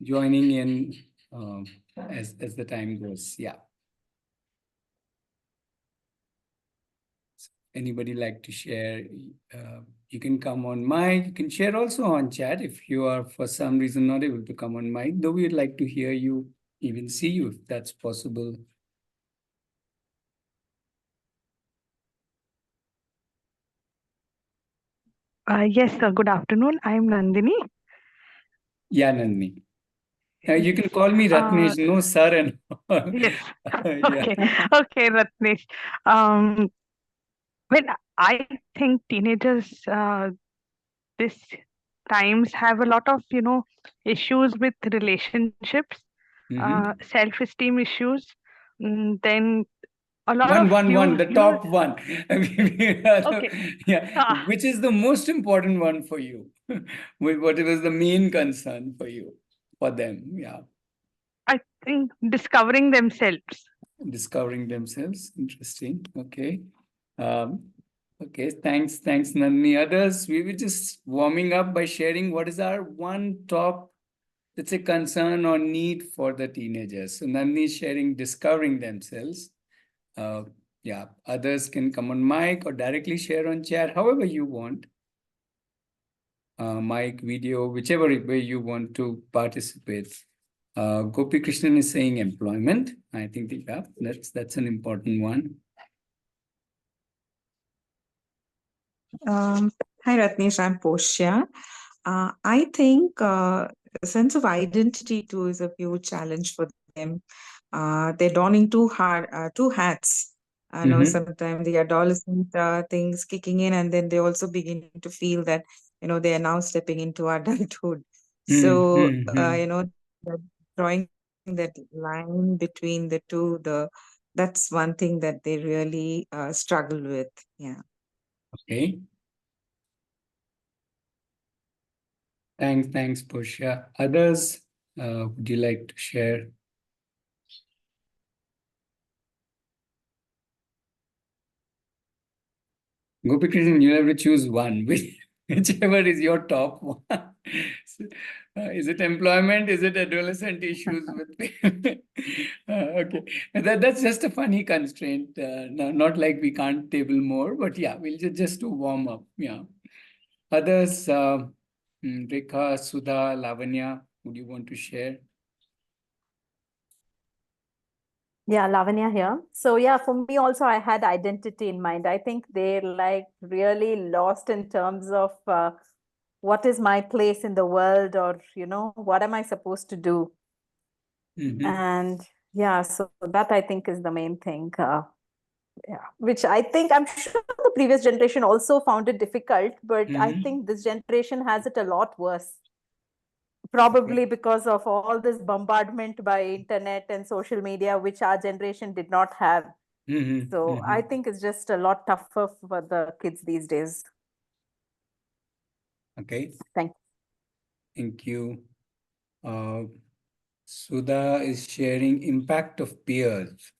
joining in as the time goes. Yeah. Anybody like to share? You can come on mic. You can share also on chat if you are for some reason not able to come on mic, though we'd like to hear you, even see you if that's possible. Yes, sir. Good afternoon. I'm Nandini. Yeah, Nandini. You can call me Ratnesh, no sir and all. Yes. Yeah. Okay. Okay, Ratnesh. Well, I think teenagers this times have a lot of, issues with relationships, self-esteem issues. Then a lot of One, the top one. Okay. Yeah. Which is the most important one for you? What was the main concern for you, for them? Yeah. I think discovering themselves. Discovering themselves. Interesting. Okay. Okay. Thanks, Nandini. Others, we were just warming up by sharing what is our one top, let's say, concern or need for the teenagers. So Nandini is sharing discovering themselves. Yeah, others can come on mic or directly share on chat, however you want. Mic, video, whichever way you want to participate. Gopi Krishnan is saying employment. I think that's an important one. Hi, Ratnesh. I'm Portia. I think a sense of identity too is a huge challenge for them. They're donning two hats. I know sometimes the adolescent things kicking in, and then they also begin to feel that they are now stepping into adulthood. So drawing that line between the two, that's one thing that they really struggle with. Yeah. Okay. Thanks, Portia. Others, would you like to share? Gopi Krishnan, you have to choose one, whichever is your top one. Is it employment? Is it adolescent issues with? Okay, that's just a funny constraint. Not like we can't table more, but yeah, we'll just to warm up. Yeah. Others, Rekha, Sudha, Lavanya, would you want to share? Yeah, Lavanya here. So yeah, for me also, I had identity in mind. I think they're like really lost in terms of what is my place in the world, or what am I supposed to do? And yeah, so that I think is the main thing. Yeah, which I think I'm sure the previous generation also found it difficult, but I think this generation has it a lot worse. Probably because of all this bombardment by internet and social media, which our generation did not have. So I think it's just a lot tougher for the kids these days. Okay. Thank you. Sudha is sharing impact of peers.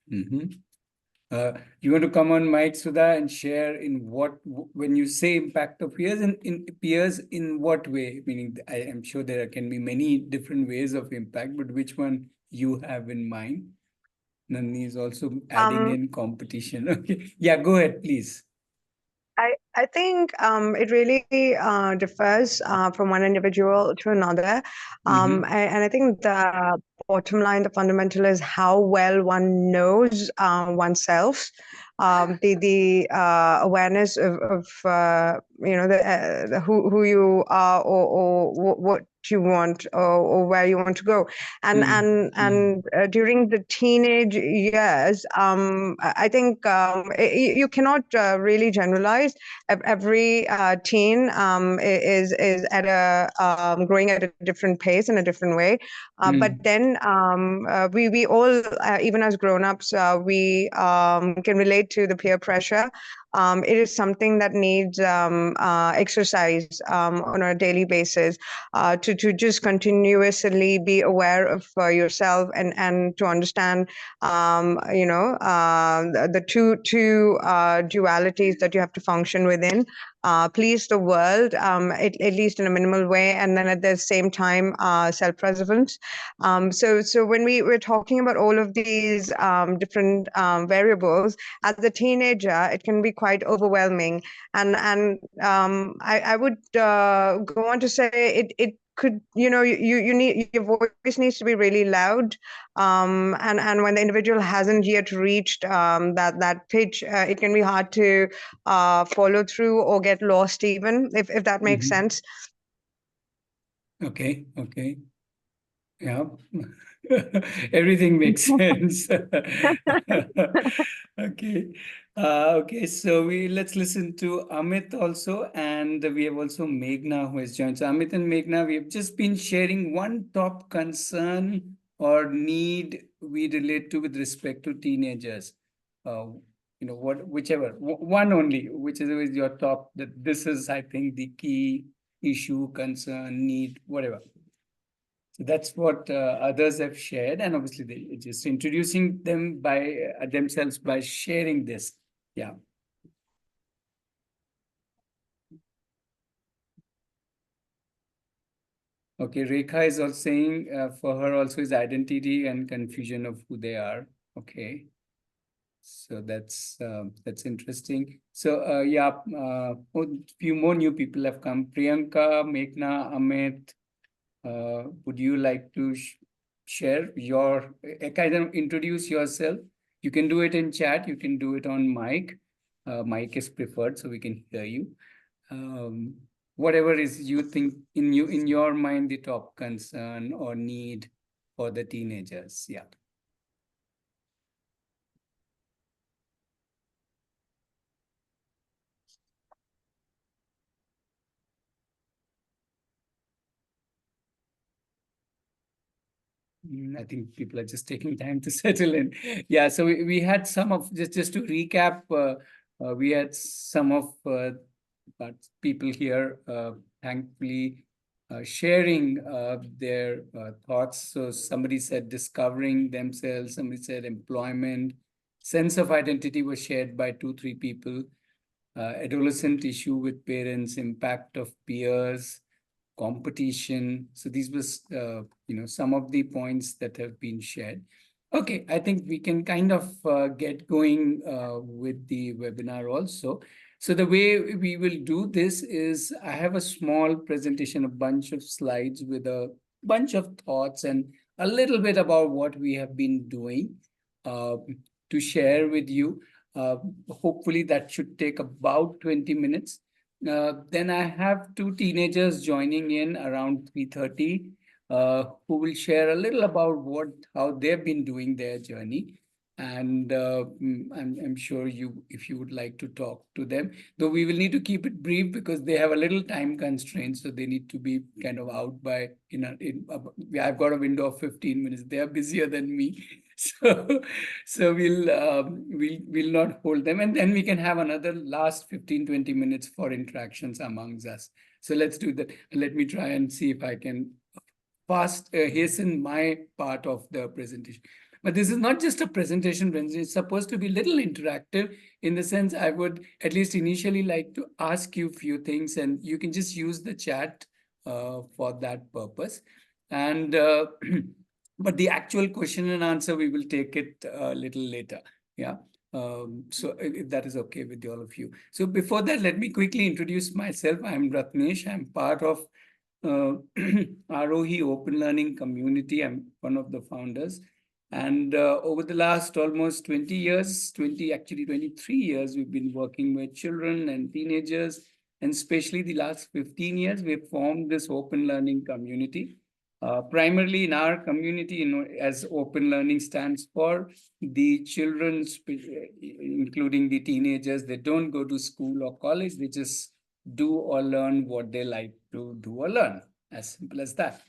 You want to come on mic, Sudha, and share in what, when you say impact of peers, in peers, in what way? Meaning, I am sure there can be many different ways of impact, but which one you have in mind? Nandini is also adding in competition. Okay, yeah, go ahead, please. I think it really differs from one individual to another. And I think the bottom line, the fundamental is how well one knows oneself. The awareness of who you are, or what you want, or where you want to go, and during the teenage years, I think you cannot really generalize. Every teen is at a growing at a different pace in a different way, but then we all, even as grown-ups, we can relate to the peer pressure. It is something that needs exercise on a daily basis, to just continuously be aware of yourself, and to understand the two dualities that you have to function within. please the world, at least in a minimal way, and then at the same time, self-preservance. So when we're talking about all of these different variables, as a teenager, it can be quite overwhelming. And I would go on to say it could, you need, your voice needs to be really loud, and when the individual hasn't yet reached that pitch, it can be hard to follow through or get lost, even if that makes sense. Okay. Yeah. Everything makes sense. Okay. Okay, so let's listen to Amit also, and we have also Meghna who has joined. So Amit and Meghna, we have just been sharing one top concern or need we relate to with respect to teenagers. Whichever one only, whichever is your top, that this is, I think, the key issue, concern, need, whatever. So that's what others have shared, and obviously they just introducing them by themselves by sharing this. Yeah. Okay, Rekha is also saying for her also is identity and confusion of who they are. Okay, so that's interesting. So yeah, a few more new people have come. Priyanka, Meghna, Amit. Would you like to share your kind of introduce yourself? You can do it in chat. You can do it on mic. Mic is preferred, so we can hear you. Whatever is you think in your mind the top concern or need for the teenagers. Yeah. I think people are just taking time to settle in. Yeah, so we had some of, just to recap, we had some of people here, thankfully, sharing their thoughts. So somebody said discovering themselves, somebody said employment, sense of identity was shared by 2-3 people, adolescent issue with parents, impact of peers, competition. So these was, some of the points that have been shared. Okay, I think we can kind of get going with the webinar also. So the way we will do this is I have a small presentation, a bunch of slides with a bunch of thoughts and a little bit about what we have been doing to share with you. Hopefully that should take about 20 minutes. Then I have 2 teenagers joining in around 3:30, who will share a little about how they've been doing their journey. And I'm sure if you would like to talk to them, though we will need to keep it brief because they have a little time constraint, so they need to be kind of out by, I've got a window of 15 minutes. They are busier than me. So we'll not hold them, and then we can have another last 15-20 minutes for interactions amongst us. So let's do that. Let me try and see if I can hasten my part of the presentation. But this is not just a presentation, it's supposed to be a little interactive, in the sense I would at least initially like to ask you a few things, and you can just use the chat for that purpose. And but the actual question and answer, we will take it a little later. Yeah. So if that is okay with all of you. So before that, let me quickly introduce myself. I'm Ratnesh. I'm part of Aarohi Open Learning community. I'm one of the founders. And over the last almost 20 years, 23 years, we've been working with children and teenagers. And especially the last 15 years, we've formed this open learning community. Primarily in our community, as open learning stands for, the children, including the teenagers, they don't go to school or college, they just do or learn what they like to do or learn. As simple as that.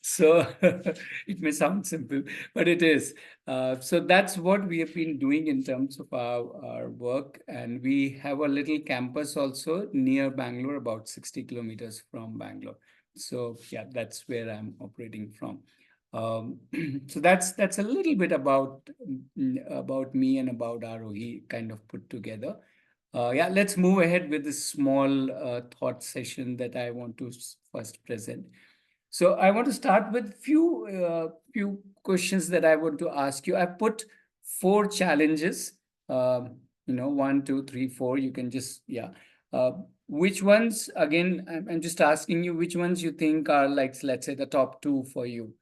So it may sound simple, but it is. So that's what we have been doing in terms of our work. And we have a little campus also near Bangalore, about 60 kilometers from Bangalore. So yeah, that's where I'm operating from. So that's a little bit about me and about Aarohi kind of put together. Yeah, let's move ahead with this small thought session that I want to first present. So I want to start with few questions that I want to ask you. I put 4 challenges. You know, 1, 2, 3, 4. You can just Uh, which ones? Again, I'm just asking you which ones you think are like, let's say, the top 2 for you,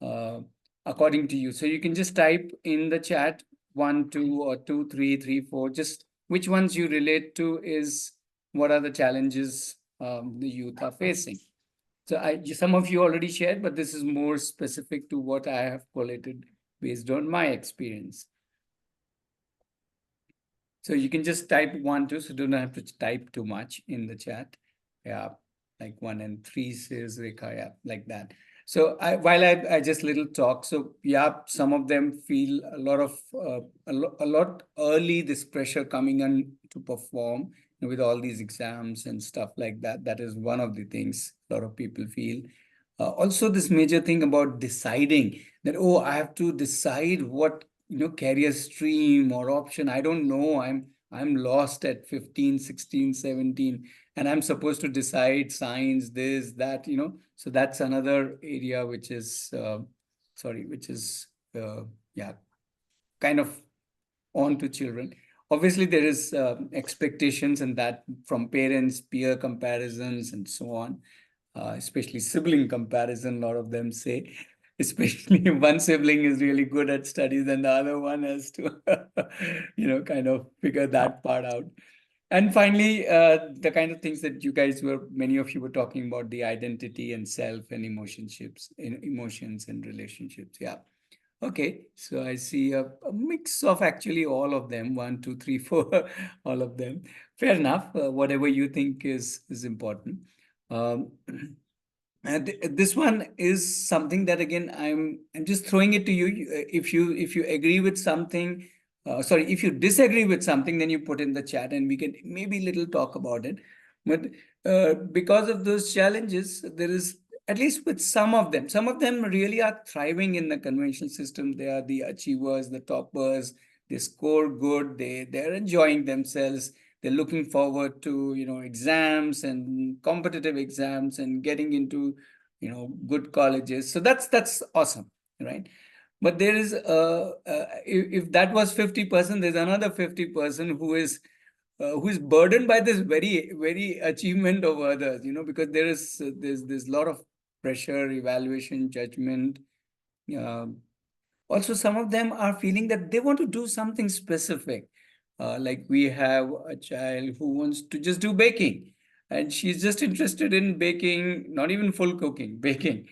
uh, according to you. So you can just type in the chat 1, 2, or 2, 3, 3, 4. Just which ones you relate to is what are the challenges the youth are facing. So some of you already shared, but this is more specific to what I have collated based on my experience. So you can just type 1, 2, so don't have to type too much in the chat. Yeah, like 1 and 3 says Rekha, yeah, like that. So while I just little talk, so yeah, some of them feel a lot of a lot early, this pressure coming in to perform with all these exams and stuff like that. That is one of the things a lot of people feel. Also, this major thing about deciding that, oh, I have to decide what, career stream or option. I don't know. I'm lost at 15, 16, 17, and I'm supposed to decide science, this, that, So that's another area which is, yeah, kind of on to children. Obviously, there is expectations and that from parents, peer comparisons, and so on. Especially sibling comparison, a lot of them say, especially if one sibling is really good at studies, then the other one has to, kind of figure that part out. And finally, the kind of things that many of you were talking about, the identity and self and emotions and relationships. Yeah. Okay, so I see a mix of actually all of them, 1, 2, 3, 4, all of them. Fair enough. Whatever you think is important. Um, and this one is something that again I'm just throwing it to you. If you agree with something, if you disagree with something, then you put in the chat and we can maybe little talk about it. But because of those challenges, there is, at least with some of them really are thriving in the conventional system. They are the achievers, the toppers. They score good. They're enjoying themselves. They're looking forward to exams and competitive exams and getting into good colleges. So that's awesome, right? But there is if that was 50%, there's another 50% who is burdened by this very, very achievement of others, because there's a lot of pressure, evaluation, judgment. Also, some of them are feeling that they want to do something specific. Like we have a child who wants to just do baking, and she's just interested in baking, not even full cooking, baking.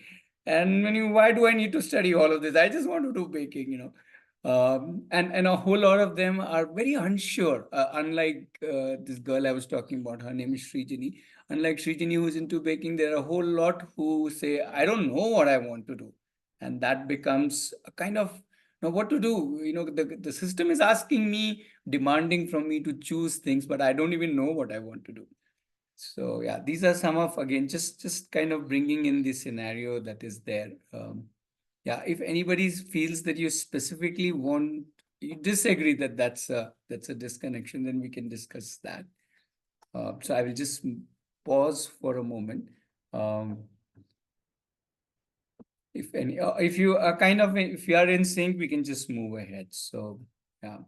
And why do I need to study all of this? I just want to do baking. And a whole lot of them are very unsure. Unlike this girl I was talking about, her name is Srijini. Unlike Srijini, who's into baking, there are a whole lot who say, I don't know what I want to do. And that becomes a kind of, now what to do? The system is asking me, demanding from me to choose things, but I don't even know what I want to do. So yeah, these are some of, again, just kind of bringing in the scenario that is there. Yeah, if anybody feels that you specifically you disagree that that's a disconnection, then we can discuss that. So I will just pause for a moment. If you are if you are in sync, we can just move ahead. So yeah,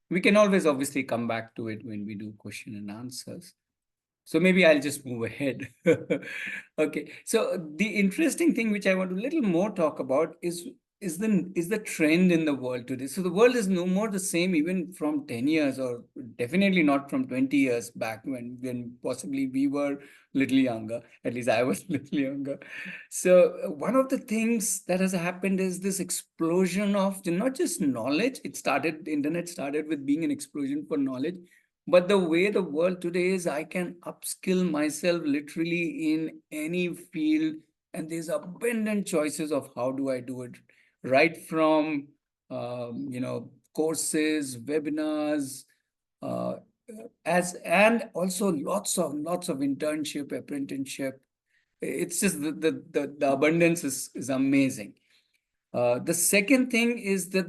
we can always obviously come back to it when we do question and answers. So maybe I'll just move ahead. Okay. So the interesting thing which I want to little more talk about is the trend in the world today. So the world is no more the same even from 10 years, or definitely not from 20 years back when possibly we were little younger. At least I was little younger. So one of the things that has happened is this explosion of not just knowledge. The internet started with being an explosion for knowledge. But the way the world today is, I can upskill myself literally in any field, and there's abundant choices of how do I do it, right from courses, webinars, and also lots of internship, apprenticeship. It's just the abundance is amazing. The second thing is that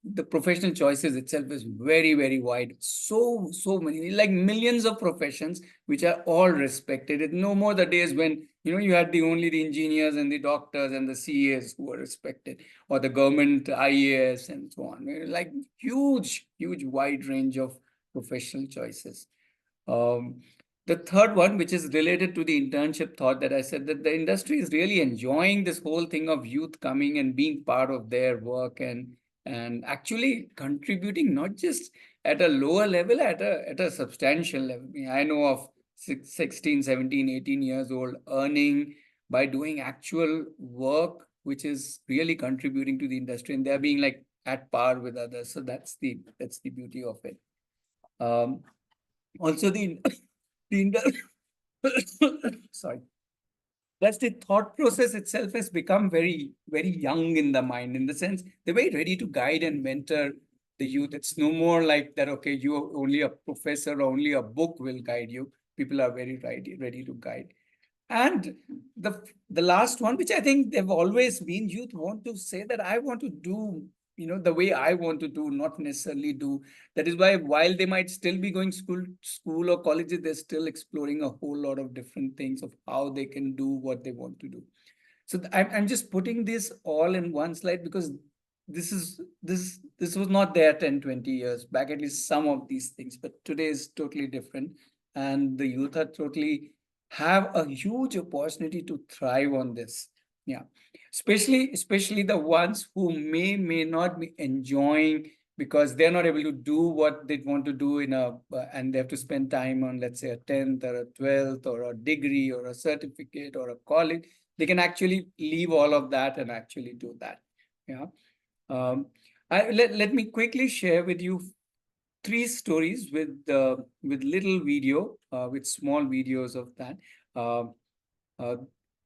the professional choices itself is very, very wide. So many, like millions of professions, which are all respected. It's no more the days when, you had only the engineers and the doctors and the CAs who were respected, or the government IAS and so on. Like huge, wide range of professional choices. The third one, which is related to the internship thought that I said, that the industry is really enjoying this whole thing of youth coming and being part of their work and actually contributing, not just at a lower level, at a substantial level. I know of 16, 17, 18 years old earning by doing actual work, which is really contributing to the industry, and they're being like at par with others. So that's the beauty of it. Also the sorry. That's the thought process itself has become very, very young in the mind, in the sense they're very ready to guide and mentor the youth. It's no more like that, okay, you're only a professor or only a book will guide you. People are very ready to guide. And the last one, which I think they've always been, youth want to say that I want to do, the way I want to do, not necessarily do. That is why while they might still be going school or colleges, they're still exploring a whole lot of different things of how they can do what they want to do. So I'm just putting this all in one slide because this was not there 10, 20 years back, at least some of these things, but today is totally different. And the youth are totally have a huge opportunity to thrive on this. Yeah, especially the ones who may not be enjoying because they're not able to do what they want to do and they have to spend time on, let's say, a 10th or a 12th or a degree or a certificate or a college. They can actually leave all of that and actually do that. Yeah. Let me quickly share with you 3 stories with little video, with small videos of that.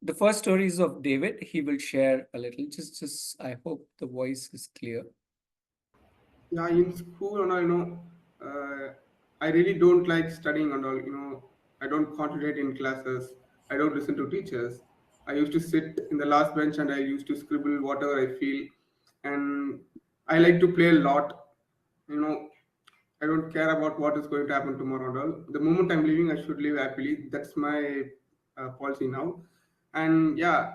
The first story is of David. He will share a little. Just I hope the voice is clear. Yeah, in school and all, I really don't like studying and all. I don't concentrate in classes. I don't listen to teachers. I used to sit in the last bench and I used to scribble whatever I feel, and I like to play a lot. You know, I don't care about what is going to happen tomorrow and all. The moment I'm leaving, I should leave happily. That's my policy now. And yeah,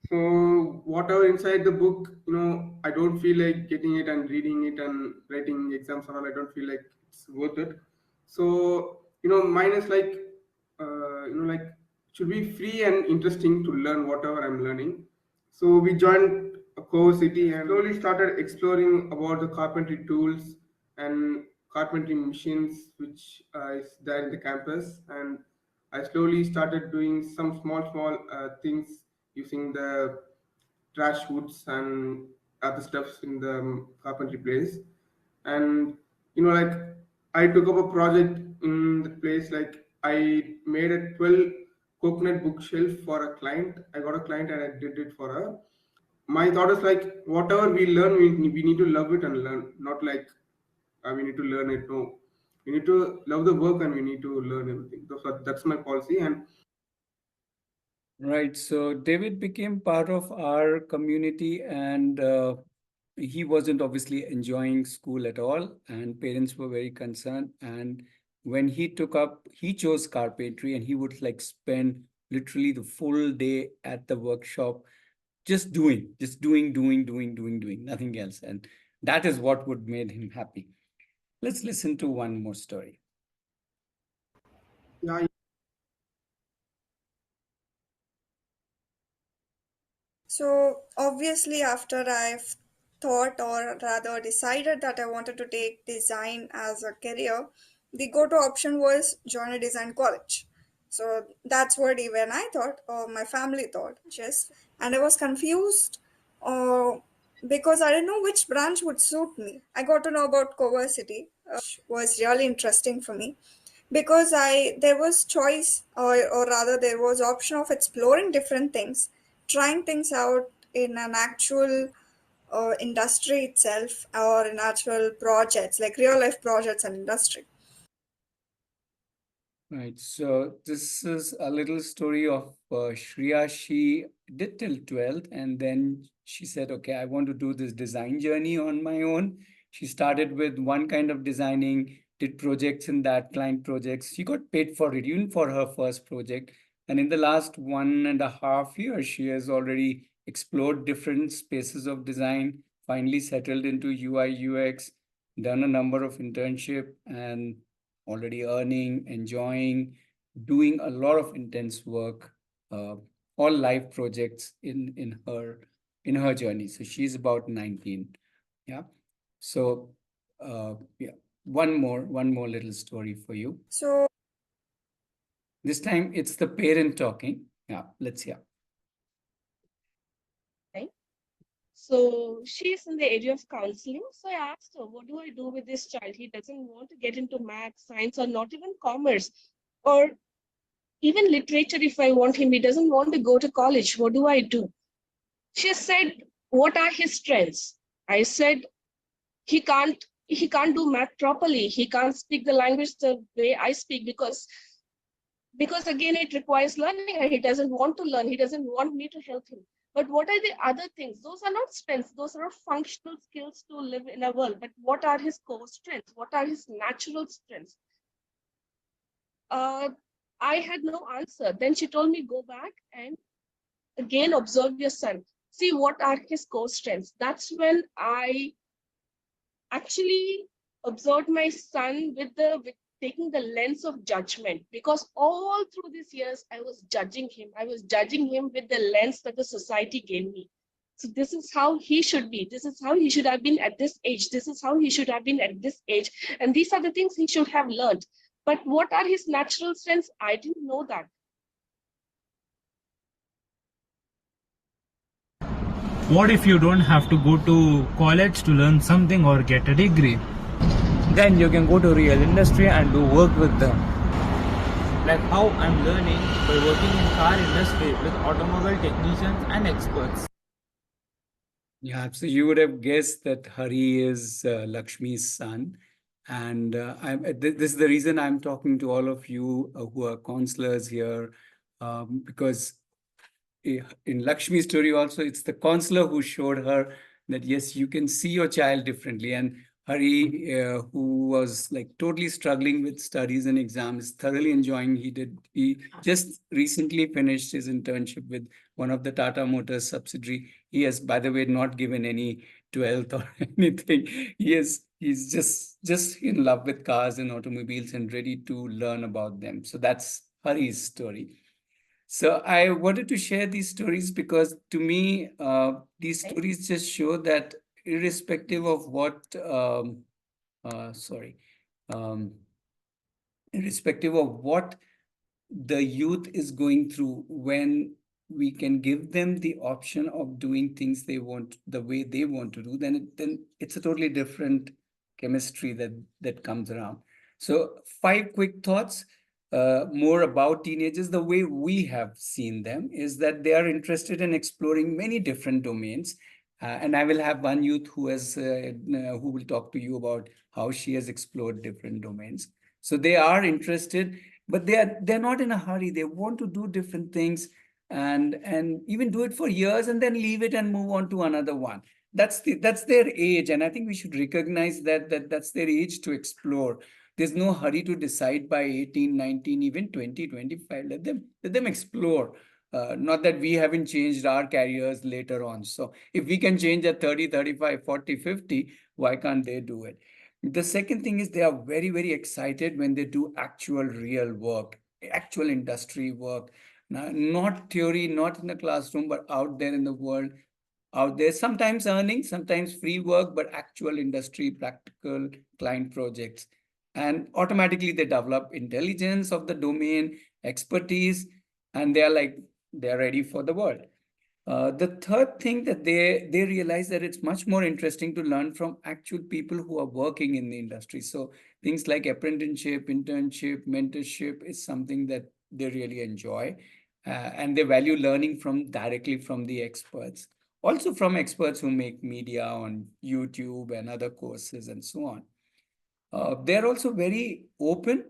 so whatever inside the book, I don't feel like getting it and reading it and writing exams and all. I don't feel like it's worth it. So mine is like, like should be free and interesting to learn whatever I'm learning. So we joined a core city and slowly started exploring about the carpentry tools and carpentry machines which is there in the campus. And I slowly started doing some small things using the trash woods and other stuffs in the carpentry place. And like I took up a project in the place, like I made a 12 coconut bookshelf for a client. I got a client and I did it for her. My thought is like whatever we learn, we need to love it and learn, not like we need to learn it. No, we need to love the work and we need to learn everything. So that's my policy. And Right. So David became part of our community, and he wasn't obviously enjoying school at all, and parents were very concerned. And when he chose carpentry, and he would like spend literally the full day at the workshop, just doing, nothing else. And that is what would made him happy. Let's listen to one more story. yeah, So obviously, after I've thought or rather decided that I wanted to take design as a career, the go-to option was join a design college. So that's what even I thought, or my family thought, just, and I was confused, uh, because I didn't know which branch would suit me. I got to know about coversity, was really interesting for me because I there was choice, or rather there was option of exploring different things, trying things out in an actual industry itself, or in actual projects like real life projects and industry. Right. So this is a little story of Shreya. She did till 12th, and then she said, okay, I want to do this design journey on my own. She started with one kind of designing, did projects in that, client projects. She got paid for it, even for her first project. And in the last 1.5 years, she has already explored different spaces of design, finally settled into UI, UX, done a number of internship, and already earning, enjoying, doing a lot of intense work, all live projects in her journey. So she's about 19. Yeah. So yeah, one more little story for you. So This time it's the parent talking. Yeah, let's hear. So she's in the area of counseling. So I asked her, what do I do with this child? He doesn't want to get into math, science, or not even commerce, or even literature. If I want him, he doesn't want to go to college. What do I do? She said, what are his strengths? I said, he can't do math properly. He can't speak the language the way I speak because again, it requires learning and he doesn't want to learn. He doesn't want me to help him. But what are the other things? Those are not strengths. Those are functional skills to live in a world. But what are his core strengths? What are his natural strengths? I had no answer. Then she told me, go back and again observe your son. See what are his core strengths. That's when I actually observed my son with taking the lens of judgment, because all through these years I was judging him. I was judging him with the lens that the society gave me. So this is how he should be. This is how he should have been at this age. This is how he should have been at this age. And these are the things he should have learned. But what are his natural strengths? I didn't know that. What if you don't have to go to college to learn something or get a degree? Then you can go to real industry and do work with them. Like how I'm learning by working in car industry with automobile technicians and experts. Yeah, so you would have guessed that Hari is Lakshmi's son. And this is the reason I'm talking to all of you who are counselors here, because in Lakshmi's story also, it's the counselor who showed her that, yes, you can see your child differently. And Hari, who was like totally struggling with studies and exams, thoroughly enjoying. He just recently finished his internship with one of the Tata Motors subsidiary. He has, by the way, not given any 12th or anything. He's just in love with cars and automobiles and ready to learn about them. So that's Hari's story. So I wanted to share these stories because to me, these stories just show that irrespective of what, irrespective of what the youth is going through, when we can give them the option of doing things they want, the way they want to do, then it's a totally different chemistry that comes around. So 5 quick thoughts. More about teenagers. The way we have seen them is that they are interested in exploring many different domains. And I will have one youth who will talk to you about how she has explored different domains. So they are interested, but they're not in a hurry. They want to do different things and even do it for years and then leave it and move on to another one. That's their age, and I think we should recognize that's their age to explore. There's no hurry to decide by 18, 19, even 20, 25. Let them explore. Not that we haven't changed our careers later on. So if we can change at 30, 35, 40, 50, why can't they do it? The second thing is they are very, very excited when they do actual real work, actual industry work. Now, not theory, not in the classroom, but out there in the world, out there, sometimes earning, sometimes free work, but actual industry, practical client projects. And automatically they develop intelligence of the domain, expertise, and they're ready for the world. The third thing that they realize that it's much more interesting to learn from actual people who are working in the industry. So things like apprenticeship, internship, mentorship is something that they really enjoy. And they value learning directly from the experts. Also from experts who make media on YouTube and other courses and so on. They're also very open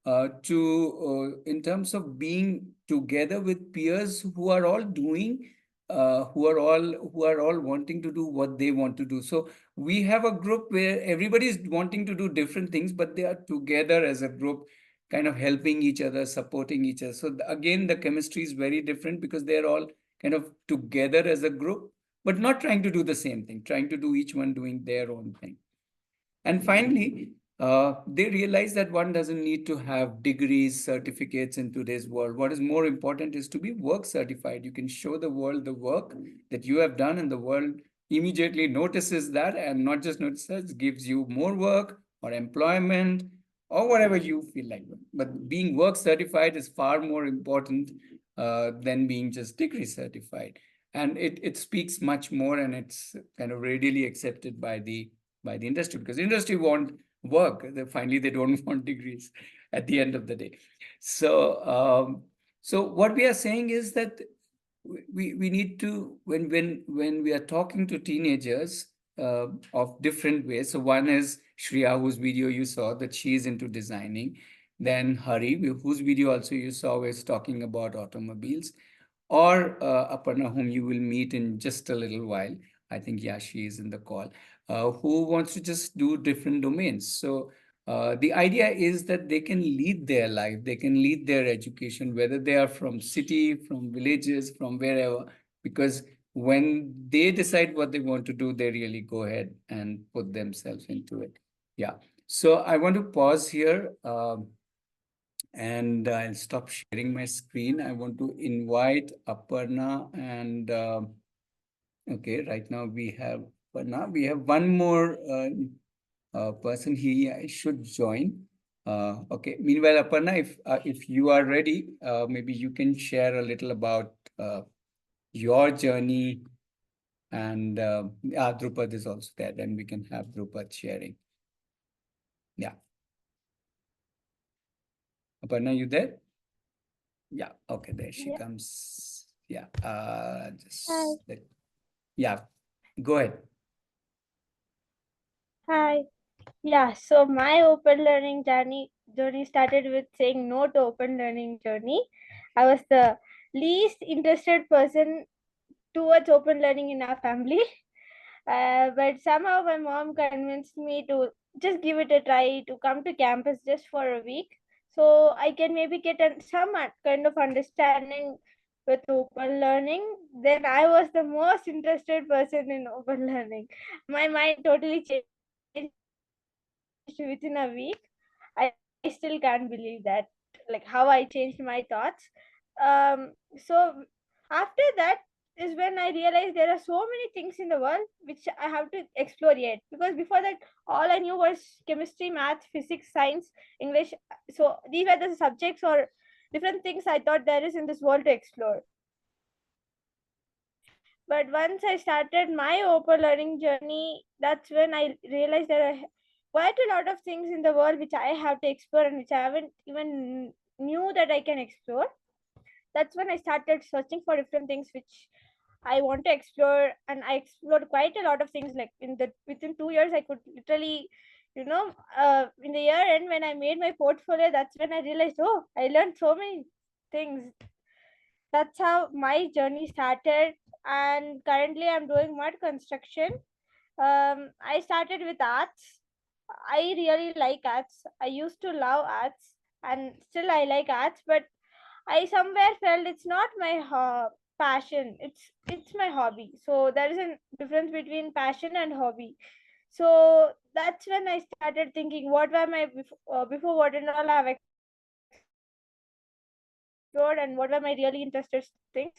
in terms of being together with peers who are all doing who are all wanting to do what they want to do. So we have a group where everybody is wanting to do different things, but they are together as a group, kind of helping each other, supporting each other. So again, the chemistry is very different because they're all kind of together as a group, but not trying to do the same thing, trying to do each one doing their own thing. And finally, they realize that one doesn't need to have degrees, certificates in today's world. What is more important is to be work certified. You can show the world the work that you have done, and the world immediately notices that, and not just notices, gives you more work or employment or whatever you feel like. But being work certified is far more important than being just degree certified. And it speaks much more, and it's kind of readily accepted by the industry, because industry want work. Finally, they don't want degrees at the end of the day. So what we are saying is that we need to, when we are talking to teenagers of different ways. So one is Shreya, whose video you saw, that she is into designing. Then Hari, whose video also you saw, is talking about automobiles. Or Aparna, whom you will meet in just a little while. I think, yeah, she is in the call, who wants to just do different domains. So the idea is that they can lead their life, they can lead their education, whether they are from city, from villages, from wherever, because when they decide what they want to do, they really go ahead and put themselves into it. Yeah. So I want to pause here. And I'll stop sharing my screen. I want to invite Aparna and okay, right now we have Aparna. We have one more person. He should join. Okay. Meanwhile, Aparna, if you are ready, maybe you can share a little about your journey. And Drupad is also there. Then we can have Drupad sharing. Yeah. Aparna, you there? Yeah. Okay. There she comes. Yeah. Yeah. Go ahead. Hi. Yeah, so my open learning journey started with saying no to open learning journey. I was the least interested person towards open learning in our family. But somehow my mom convinced me to just give it a try, to come to campus just for a week, so I can maybe get some kind of understanding with open learning. Then I was the most interested person in open learning. My mind totally changed within a week. I still can't believe that, like how I changed my thoughts. So after that is when I realized there are so many things in the world which I have to explore yet. Because before that, all I knew was chemistry, math, physics, science, English. So these were the subjects or different things I thought there is in this world to explore. But once I started my open learning journey, that's when I realized there are quite a lot of things in the world which I have to explore and which I haven't even knew that I can explore. That's when I started searching for different things which I want to explore, and I explored quite a lot of things. Like within 2 years, I could literally, in the year end when I made my portfolio, that's when I realized, oh, I learned so many things. That's how my journey started, and currently I'm doing mud construction. I started with arts. I really like arts. I used to love arts, and still I like arts, but I somewhere felt it's not my passion. It's my hobby. So there is a difference between passion and hobby. So that's when I started thinking, what were my before what and all I have explored, and what were my really interested things.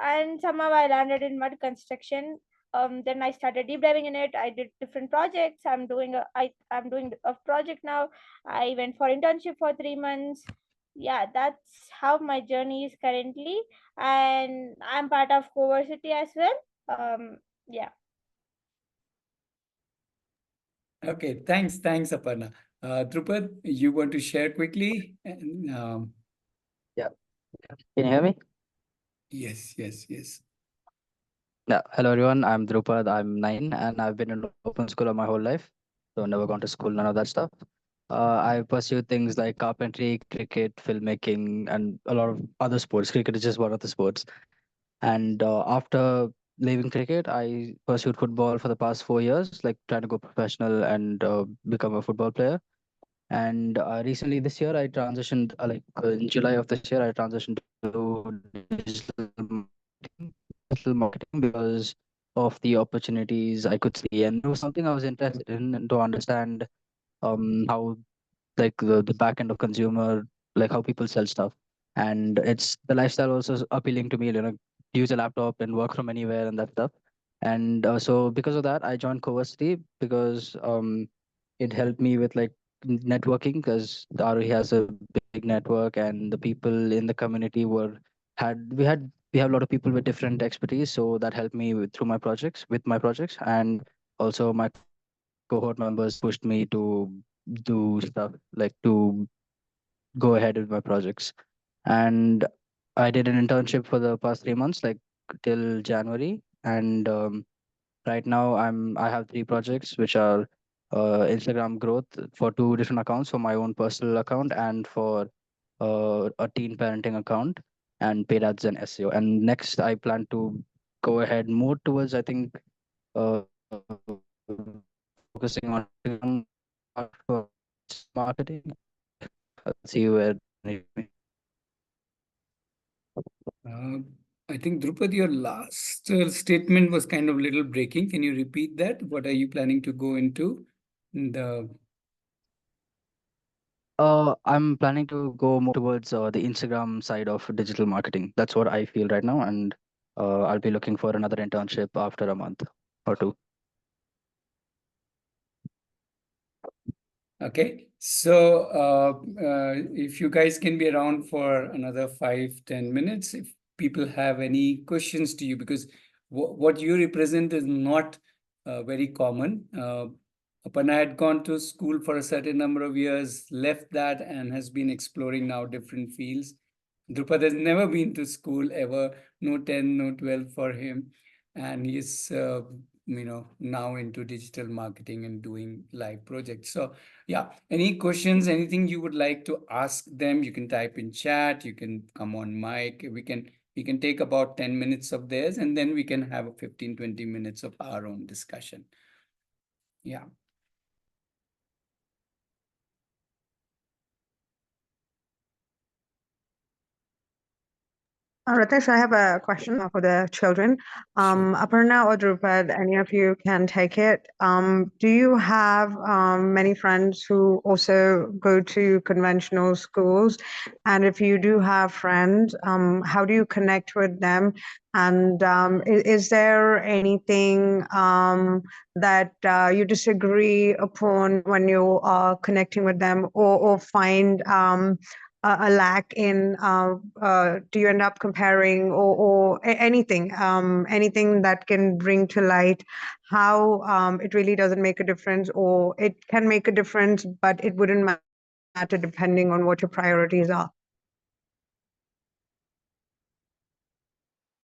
And somehow I landed in mud construction. Then I started deep diving in it. I did different projects. I'm doing a project now. I went for internship for 3 months. Yeah, that's how my journey is currently, and I'm part of cohort as well. Yeah. Okay, thanks, Aparna. Drupad, you want to share quickly? And, Yeah. Can you hear me? yes. Yeah. Hello, everyone. I'm Drupad. I'm 9, and I've been in open school all my whole life. So never gone to school, none of that stuff. I pursue things like carpentry, cricket, filmmaking, and a lot of other sports. Cricket is just one of the sports. And after leaving cricket, I pursued football for the past 4 years, like trying to go professional and become a football player. And recently this year, I transitioned, in July of this year, I transitioned to digital marketing because of the opportunities I could see. And it was something I was interested in and to understand how like the back end of consumer, like how people sell stuff. And it's the lifestyle also is appealing to me, use a laptop and work from anywhere and that stuff. And so because of that, I joined Coversity because it helped me with like networking, because the Aarohi has a big network and the people in the community we have a lot of people with different expertise, so that helped me with my projects. And also my cohort members pushed me to do stuff, like to go ahead with my projects. And I did an internship for the past 3 months, like till January. And right now I have 3 projects, which are Instagram growth for 2 different accounts, for my own personal account and for a teen parenting account, and paid ads and SEO. And next I plan to go ahead more towards, I think, focusing on marketing. See where. Uh, I think, Drupad, your last statement was kind of little breaking. Can you repeat that? What are you planning to go into? I'm planning to go more towards the Instagram side of digital marketing. That's what I feel right now, and I'll be looking for another internship after a month or two. Okay, so if you guys can be around for another 5-10 minutes, if people have any questions to you, because what you represent is not very common. Aparna had gone to school for a certain number of years, left that, and has been exploring now different fields. Drupad has never been to school ever, no 10, no 12 for him. And he's, now into digital marketing and doing live projects. So yeah, any questions, anything you would like to ask them, you can type in chat, you can come on mic. We can take about 10 minutes of theirs, and then we can have a 15-20 minutes of our own discussion. Yeah. Ritesh, I have a question for the children. Aparna or Drupad, any of you can take it. Do you have many friends who also go to conventional schools? And if you do have friends, how do you connect with them? And is there anything that you disagree upon when you are connecting with them, or find a lack in, do you end up comparing, or anything that can bring to light how it really doesn't make a difference, or it can make a difference, but it wouldn't matter depending on what your priorities are?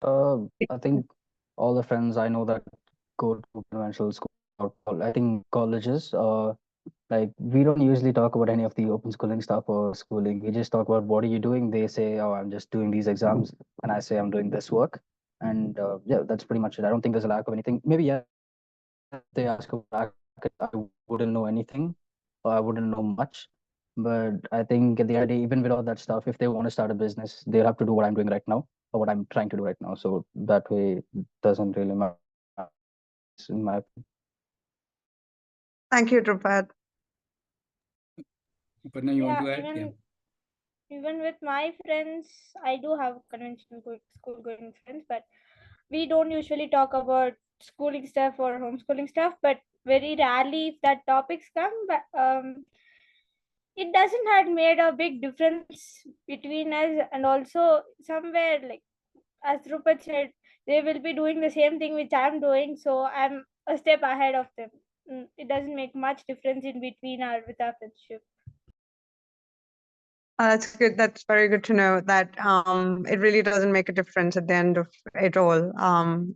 I think all the friends I know that go to conventional school, I think colleges, like we don't usually talk about any of the open schooling stuff or schooling. We just talk about what are you doing. They say, oh, I'm just doing these exams, and I say I'm doing this work. And yeah, that's pretty much it. I don't think there's a lack of anything. Maybe yeah, they ask about I wouldn't know anything, or I wouldn't know much. But I think at the end of the day, even with all that stuff, if they want to start a business, they'll have to do what I'm doing right now, or what I'm trying to do right now. So that way, it doesn't really matter, in my opinion. Thank you, Drupad. Aparna, you want to add? Yeah. Even with my friends, I do have conventional school going friends, but we don't usually talk about schooling stuff or homeschooling stuff. But very rarely, if that topics come, but it doesn't have made a big difference between us. And also somewhere, like as Rupert said, they will be doing the same thing which I'm doing, so I'm a step ahead of them. It doesn't make much difference in between with our friendship. That's good. That's very good to know that it really doesn't make a difference at the end of it all.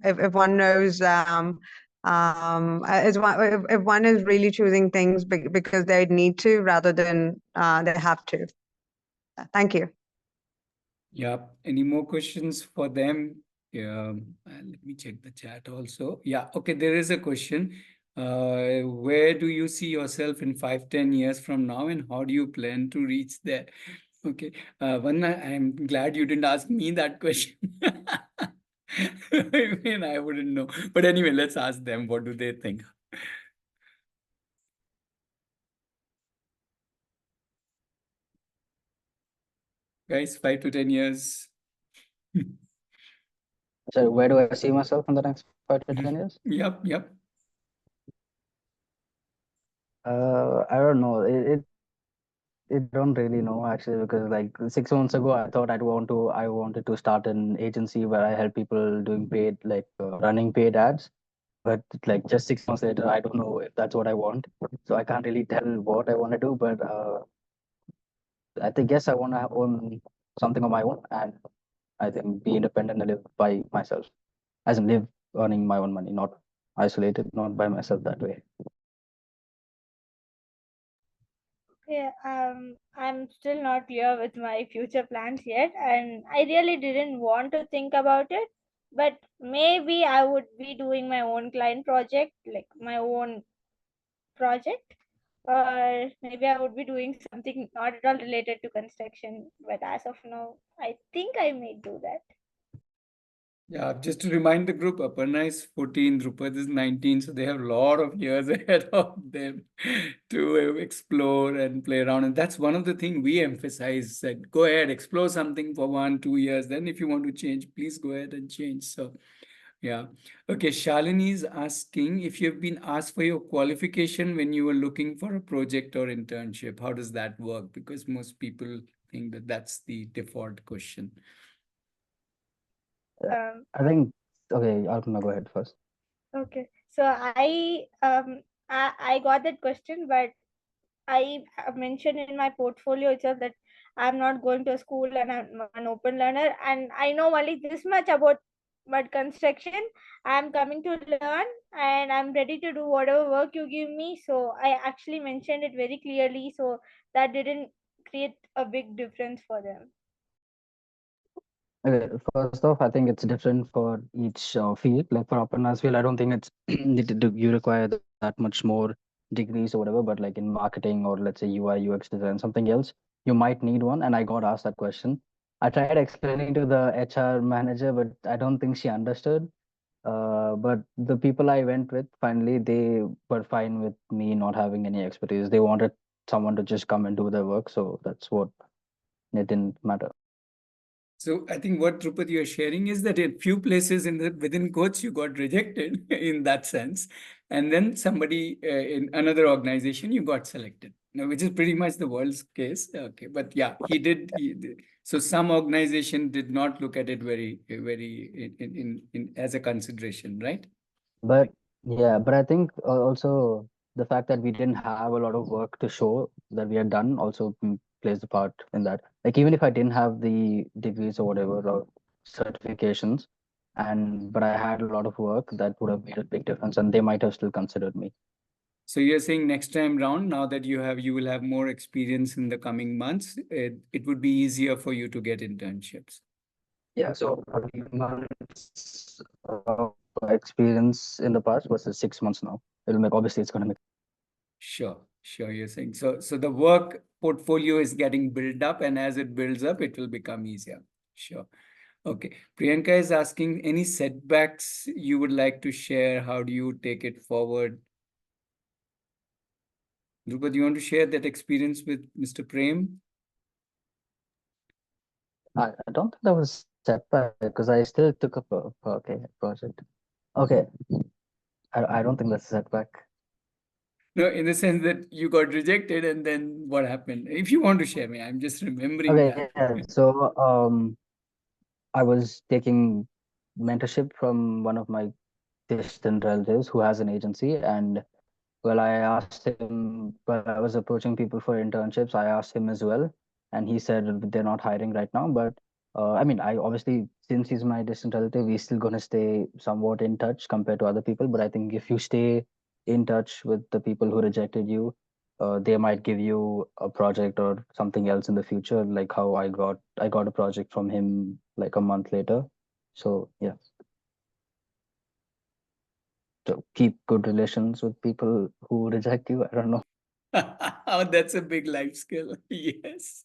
If one knows, if one is really choosing things because they need to rather than they have to. Thank you. Yeah. Any more questions for them? Let me check the chat also. Yeah, okay, there is a question. Where do you see yourself in 5-10 years from now, and how do you plan to reach there? Okay, I'm glad you didn't ask me that question. I mean, I wouldn't know. But anyway, let's ask them. What do they think? Guys, 5 to 10 years. So where do I see myself in the next 5 to 10 years? Yep. I don't know. It don't really know actually, because like 6 months ago I thought I wanted to start an agency where I help people doing paid, like running paid ads. But like just 6 months later, I don't know if that's what I want. So I can't really tell what I want to do. But I think yes, I want to own something of my own, and I think be independent and live by myself, as in live earning my own money, not isolated, not by myself that way. Okay, I'm still not clear with my future plans yet, and I really didn't want to think about it. But maybe I would be doing my own client project, like my own project, or maybe I would be doing something not at all related to construction. But as of now, I think I may do that. Yeah, just to remind the group, Aparna is 14, Drupad is 19, so they have a lot of years ahead of them to explore and play around. And that's one of the things we emphasize, that go ahead, explore something for 1-2 years. Then if you want to change, please go ahead and change. So yeah. Okay, Shalini is asking if you've been asked for your qualification when you were looking for a project or internship. How does that work? Because most people think that that's the default question. I think okay, Alpna, go ahead first. Okay, so I got that question, but I mentioned in my portfolio itself that I'm not going to a school and I'm an open learner, and I know only this much about mud construction. I'm coming to learn and I'm ready to do whatever work you give me. So I actually mentioned it very clearly, so that didn't create a big difference for them. Okay, first off, I think it's different for each field. Like for Aparna's field, I don't think it's you require that much more degrees or whatever. But like in marketing or let's say UI UX design, something else, you might need one. And I got asked that question. I tried explaining to the HR manager, but I don't think she understood. But the people I went with, finally, they were fine with me not having any expertise. They wanted someone to just come and do their work. So that's what it didn't matter. So I think what Drupad you're sharing is that in few places within Coach you got rejected in that sense, and then somebody in another organization you got selected. Now, which is pretty much the world's case. Okay, but yeah, he did. So some organization did not look at it very in as a consideration, right? But yeah, but I think also the fact that we didn't have a lot of work to show that we had done also plays the part in that. Like even if I didn't have the degrees or whatever or certifications, and but I had a lot of work, that would have made a big difference, and they might have still considered me. So you're saying next time round, now that you will have more experience in the coming months, it would be easier for you to get internships. Yeah, so 14 months of experience in the past versus 6 months now. It'll make, obviously it's going to make. Sure, you're saying. So the work portfolio is getting built up, and as it builds up, it will become easier. Sure. Okay. Priyanka is asking, any setbacks you would like to share? How do you take it forward? Drupad, you want to share that experience with Mr. Prem? I don't think that was setback because I still took up a project. Okay. I don't think that's a setback. No, in the sense that you got rejected and then what happened? If you want to share me, I'm just remembering that. Yeah. So I was taking mentorship from one of my distant relatives who has an agency, and well, I asked him, well, I was approaching people for internships. I asked him as well, and he said they're not hiring right now. But I mean, I obviously, since he's my distant relative, we're still going to stay somewhat in touch compared to other people. But I think if you stay in touch with the people who rejected you, they might give you a project or something else in the future, like how I got a project from him like a month later. So yeah. So keep good relations with people who reject you. I don't know. Oh, that's a big life skill. Yes.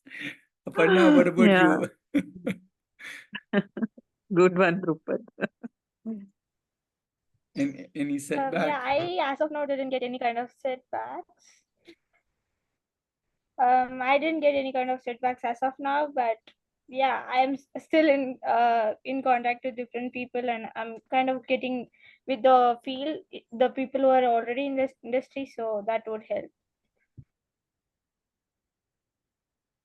Aparna, what about Yeah, you? good one, Rupert. Any setback? Yeah, I as of now didn't get any kind of setbacks. I didn't get any kind of setbacks as of now, but yeah, I'm still in contact with different people, and I'm kind of getting with the field, the people who are already in this industry, so that would help.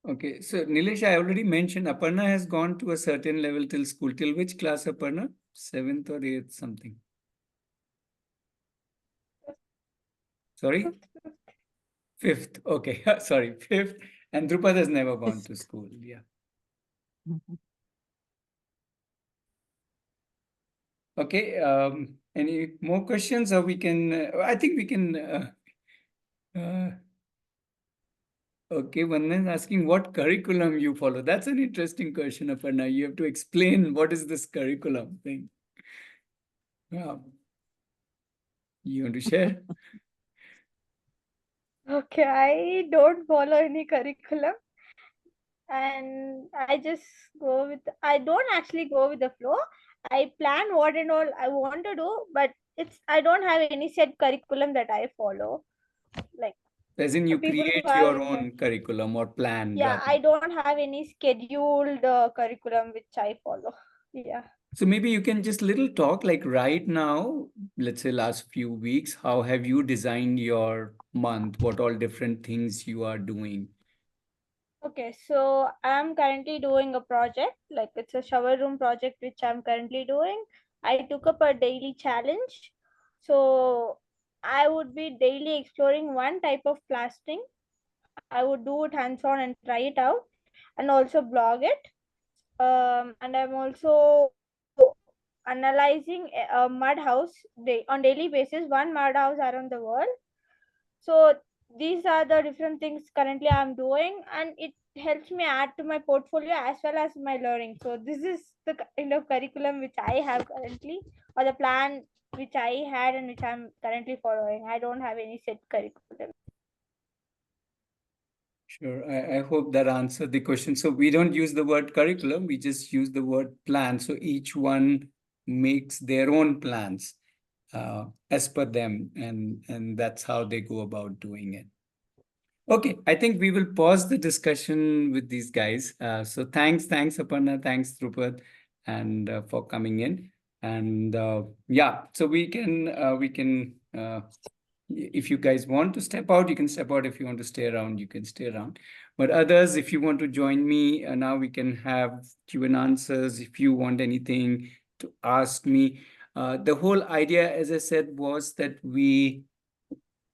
Okay, so Nilesh, I already mentioned Aparna has gone to a certain level till school. Till which class, Aparna? 7th or 8th, something. Sorry? 5th. Okay, sorry, 5th. And Drupad has never gone to school. Yeah. Okay, any more questions, or we can, I think we can, okay, one is asking what curriculum you follow. That's an interesting question, Aparna. You have to explain what is this curriculum thing. Yeah. You want to share? Okay, I don't follow any curriculum, and I just I don't actually go with the flow. I plan what and all I want to do, but I don't have any set curriculum that I follow. Like As in, you people who create have, your own curriculum or plan, yeah, rather. I don't have any scheduled curriculum which I follow. Yeah. So maybe you can just little talk like right now, let's say last few weeks, how have you designed your month? What all different things you are doing? Okay, so I'm currently doing a project, like it's a shower room project which I'm currently doing. I took up a daily challenge. So I would be daily exploring one type of plastering. I would do it hands-on and try it out and also blog it. And I'm also analyzing a mud house on daily basis, one mud house around the world. So these are the different things currently I'm doing, and it helps me add to my portfolio as well as my learning. So this is the kind of curriculum which I have currently, or the plan which I had and which I'm currently following. I don't have any set curriculum. Sure, I hope that answered the question. So we don't use the word curriculum, we just use the word plan. So each one makes their own plans as per them, and that's how they go about doing it. Okay, I think we will pause the discussion with these guys. So thanks Aparna, thanks Drupad, and for coming in. And yeah, so we can if you guys want to step out, you can step out. If you want to stay around, you can stay around. But others, if you want to join me, now we can have Q&A answers. If you want anything to ask me, the whole idea, as I said, was that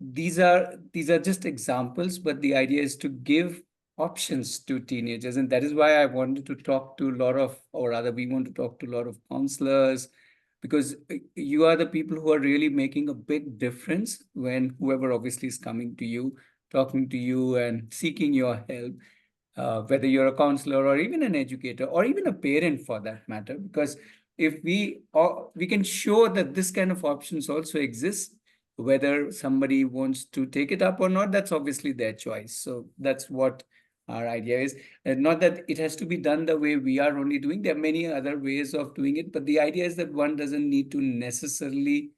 these are just examples, but the idea is to give options to teenagers, and that is why I wanted to talk to a lot of, or rather, we want to talk to a lot of counselors, because you are the people who are really making a big difference when whoever obviously is coming to you, talking to you, and seeking your help. Whether you're a counselor or even an educator or even a parent for that matter, because if we can show that this kind of options also exist, whether somebody wants to take it up or not, that's obviously their choice. So that's what our idea is. And not that it has to be done the way we are only doing. There are many other ways of doing it, but the idea is that one doesn't need to necessarily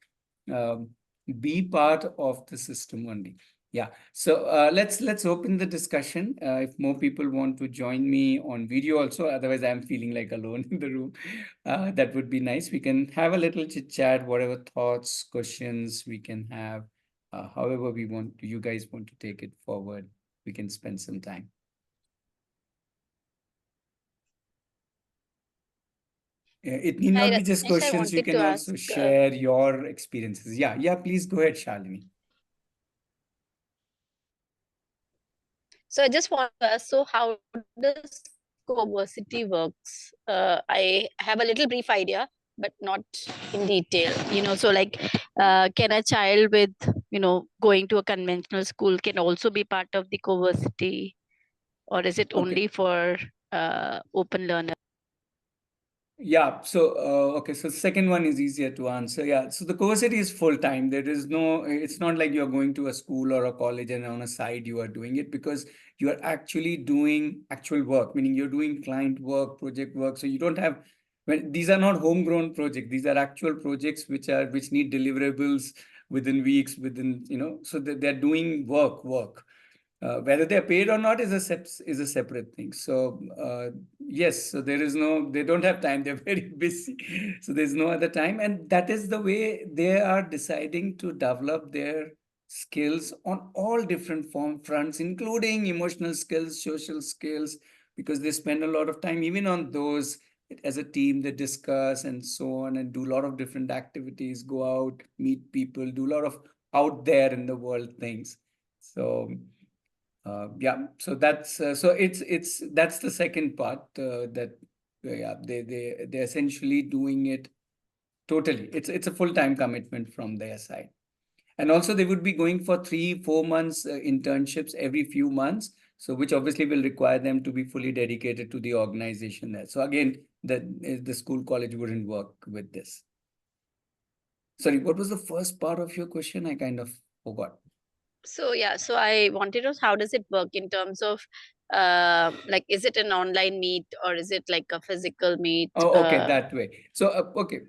be part of the system only. Yeah, so let's open the discussion. If more people want to join me on video also, otherwise I'm feeling like alone in the room. That would be nice. We can have a little chit chat, whatever thoughts, questions we can have, however we want. You guys want to take it forward, we can spend some time. It need not be just questions. You can also share your experiences. Yeah, please go ahead, Shalini. So I just want to ask, so how does cohort works? I have a little brief idea, but not in detail. So like, can a child with, going to a conventional school can also be part of the cohort, or is it only for open learner? Yeah, so okay, so second one is easier to answer. Yeah, so the coversity is full time. There is no, it's not like you're going to a school or a college and on a side you are doing it, because you are actually doing actual work, meaning you're doing client work, project work. So you don't have, when these are not homegrown projects, these are actual projects which need deliverables within weeks, so they're doing work. Whether they're paid or not is a separate thing. So yes, so they don't have time. They're very busy, so there's no other time, and that is the way they are deciding to develop their skills on all different fronts, including emotional skills, social skills, because they spend a lot of time even on those. As a team, they discuss and so on, and do a lot of different activities, go out, meet people, do a lot of out there in the world things. So yeah, so that's that's the second part, that yeah, they're essentially doing it totally. It's a full-time commitment from their side, and also they would be going for 3-4 months internships every few months. So which obviously will require them to be fully dedicated to the organization there. So again, the school college wouldn't work with this. Sorry, what was the first part of your question? I kind of forgot. So yeah, so I wanted to know, how does it work in terms of like, is it an online meet or is it like a physical meet? Oh, okay, that way. So, okay,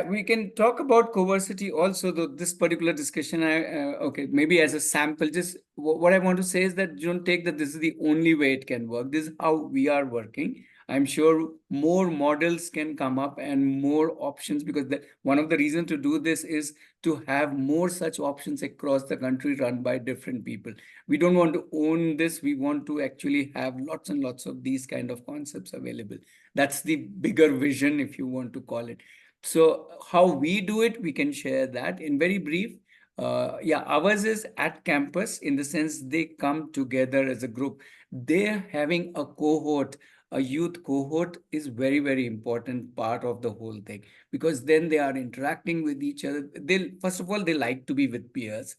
we can talk about coversity also, though this particular discussion, okay, maybe as a sample, just what I want to say is that don't take that this is the only way it can work. This is how we are working. I'm sure more models can come up and more options, because one of the reasons to do this is to have more such options across the country run by different people. We don't want to own this. We want to actually have lots and lots of these kind of concepts available. That's the bigger vision, if you want to call it. So how we do it, we can share that in very brief. Yeah, ours is at campus, in the sense they come together as a group. They're having a cohort. A youth cohort is very, very important part of the whole thing, because then they are interacting with each other. First of all, they like to be with peers.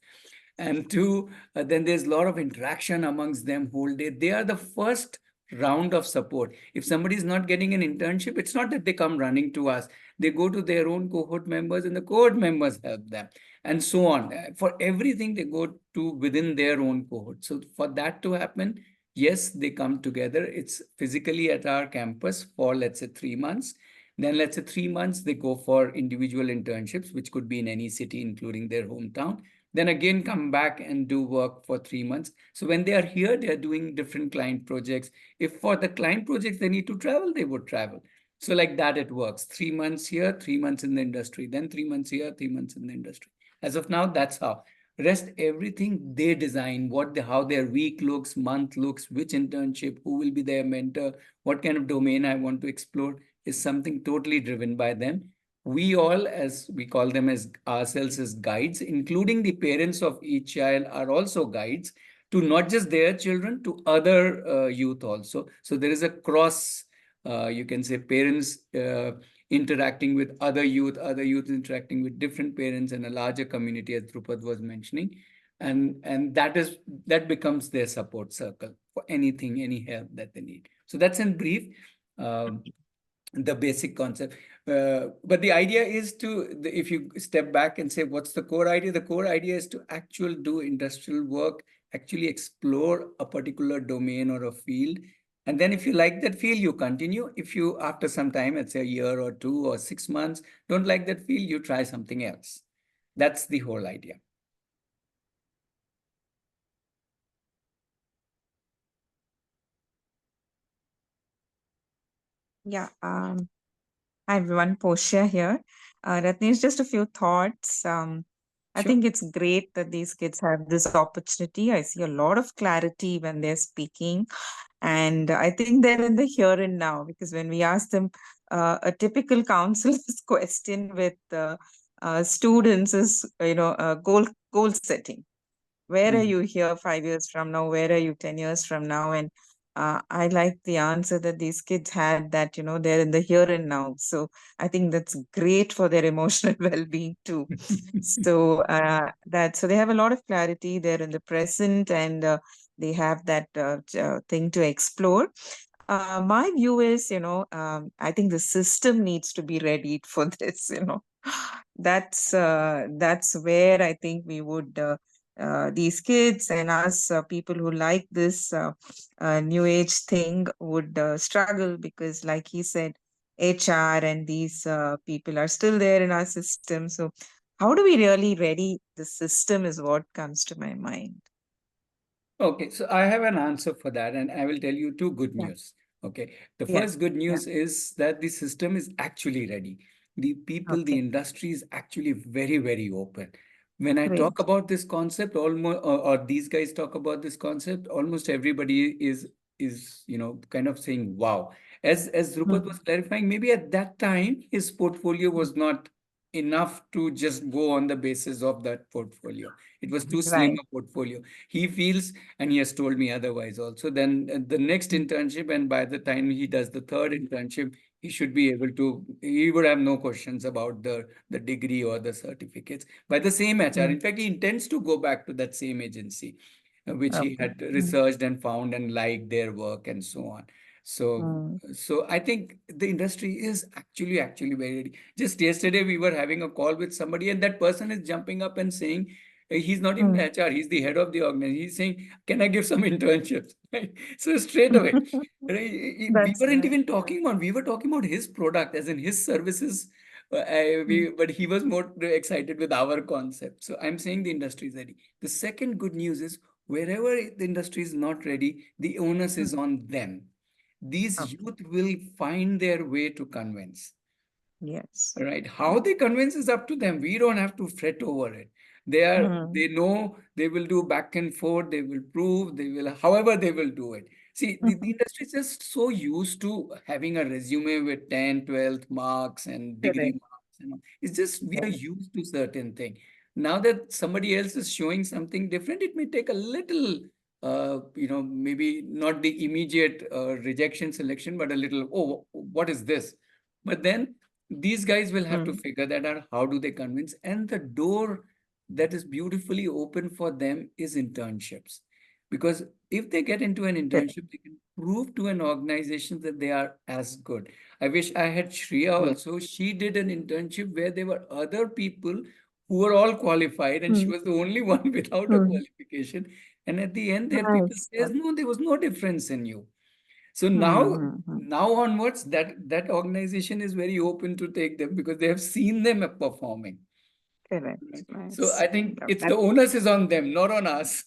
And two, then there's a lot of interaction amongst them whole day. They are the first round of support. If somebody is not getting an internship, it's not that they come running to us. They go to their own cohort members, and the cohort members help them, and so on. For everything, they go to within their own cohort. So for that to happen, yes, they come together. It's physically at our campus for, let's say, 3 months. Then let's say 3 months, they go for individual internships, which could be in any city, including their hometown. Then again come back and do work for 3 months. So when they are here, they are doing different client projects. If for the client projects they need to travel, they would travel. So like that it works. 3 months here, 3 months in the industry, then 3 months here, 3 months in the industry. As of now, that's how. Rest everything they design, how their week looks, month looks, which internship, who will be their mentor, what kind of domain I want to explore, is something totally driven by them. We all, as we call them as ourselves as guides, including the parents of each child, are also guides to not just their children, to other youth also. So there is a cross, you can say, parents interacting with other youth interacting with different parents, and a larger community, as Drupad was mentioning. And that becomes their support circle for anything, any help that they need. So that's in brief. The basic concept. But the idea is if you step back and say, what's the core idea? The core idea is to actually do industrial work, actually explore a particular domain or a field. And then if you like that field, you continue. If you, after some time, let's say a year or 2 or 6 months, don't like that field, you try something else. That's the whole idea. Yeah. Hi everyone, Portia here. Ratnesh, just a few thoughts. I Sure. think it's great that these kids have this opportunity. I see a lot of clarity when they're speaking, and I think they're in the here and now, because when we ask them a typical counselor's question with students is, goal setting. Where are you here 5 years from now? Where are you 10 years from now? And I like the answer that these kids had, that, they're in the here and now. So I think that's great for their emotional well-being too. So so they have a lot of clarity. They're in the present, and they have that thing to explore. My view is, I think the system needs to be ready for this. That's where I think we would these kids and us people who like this new age thing would struggle, because, like he said, HR and these people are still there in our system. So, how do we really ready the system is what comes to my mind. Okay, so I have an answer for that, and I will tell you two good Yeah. news. Okay, the Yeah. first good news is that the system is actually ready. The people, the Okay. industry is actually very, very open. When I talk Great. about this concept, almost or these guys talk about this concept, almost everybody is kind of saying wow. As Rupert was clarifying, maybe at that time his portfolio was not enough to just go on the basis of that portfolio. It was too slim Right. a portfolio. He feels, and he has told me otherwise also, then the next internship, and by the time he does the third internship, he should be able to, he would have no questions about the degree or the certificates by the same HR. In fact, he intends to go back to that same agency, which he Okay. had researched and found and liked their work and so on. So I think the industry is actually very ready. Just yesterday, we were having a call with somebody, and that person is jumping up and saying, he's not even HR, he's the head of the organization. He's saying, can I give some internships? Right? So straight away, we That's weren't nice. even talking about, we were talking about his product, as in his services. But he was more excited with our concept. So I'm saying the industry is ready. The second good news is, wherever the industry is not ready, the onus is on them. These Okay. youth will find their way to convince. Yes. Right. How they convince is up to them. We don't have to fret over it. They know they will do back and forth, they will prove, they will, however they will do it. See, the industry is just so used to having a resume with 10, 12 marks and degree Correct. marks. It's just we are Right. used to certain thing. Now that somebody else is showing something different, it may take a little, maybe not the immediate rejection selection, but a little, oh, what is this? But then these guys will have to figure that out. How do they convince? And the door that is beautifully open for them is internships. Because if they get into an Correct. internship, they can prove to an organization that they are as good. I wish I had Shreya Yeah. also. She did an internship where there were other people who were all qualified, and she was the only one without a qualification. And at the end, their people Nice. says, no, there was no difference in you. So Mm-hmm. now onwards, that organization is very open to take them because they have seen them performing. Correct. Right? So Nice. I think Yeah, it's that- the onus is on them, not on us.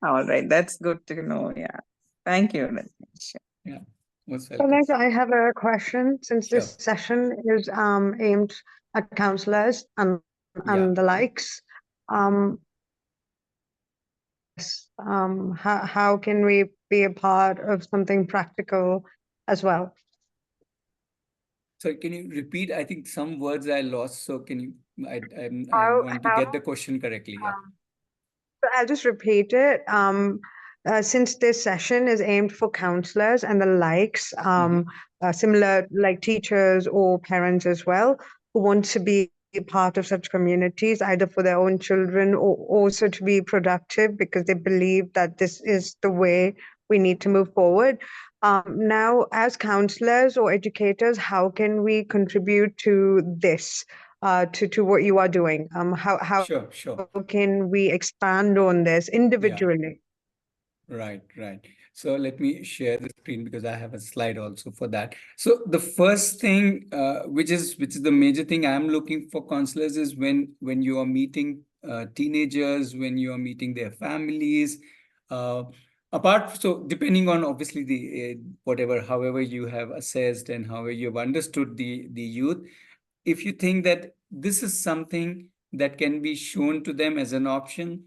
All right. That's good to know. Yeah. Thank you, Rajneesh. Yeah, most So welcome. next, I have a question. Since Sure. this session is aimed at counselors and Yeah. the likes, how can we be a part of something practical as well? So can you repeat? I think some words I lost. So can you? I How want to get the question correctly. Yeah. So I'll just repeat it. Since this session is aimed for counselors and the likes, similar like teachers or parents as well, who want to be a part of such communities, either for their own children or also to be productive because they believe that this is the way we need to move forward. Now, as counselors or educators, how can we contribute to this? To what you are doing. How Sure. can we expand on this individually? Right. So let me share the screen because I have a slide also for that. So the first thing, which is the major thing I'm looking for counselors is when you are meeting teenagers, when you are meeting their families, so depending on obviously the however you have assessed and however you've understood the youth, if you think that this is something that can be shown to them as an option,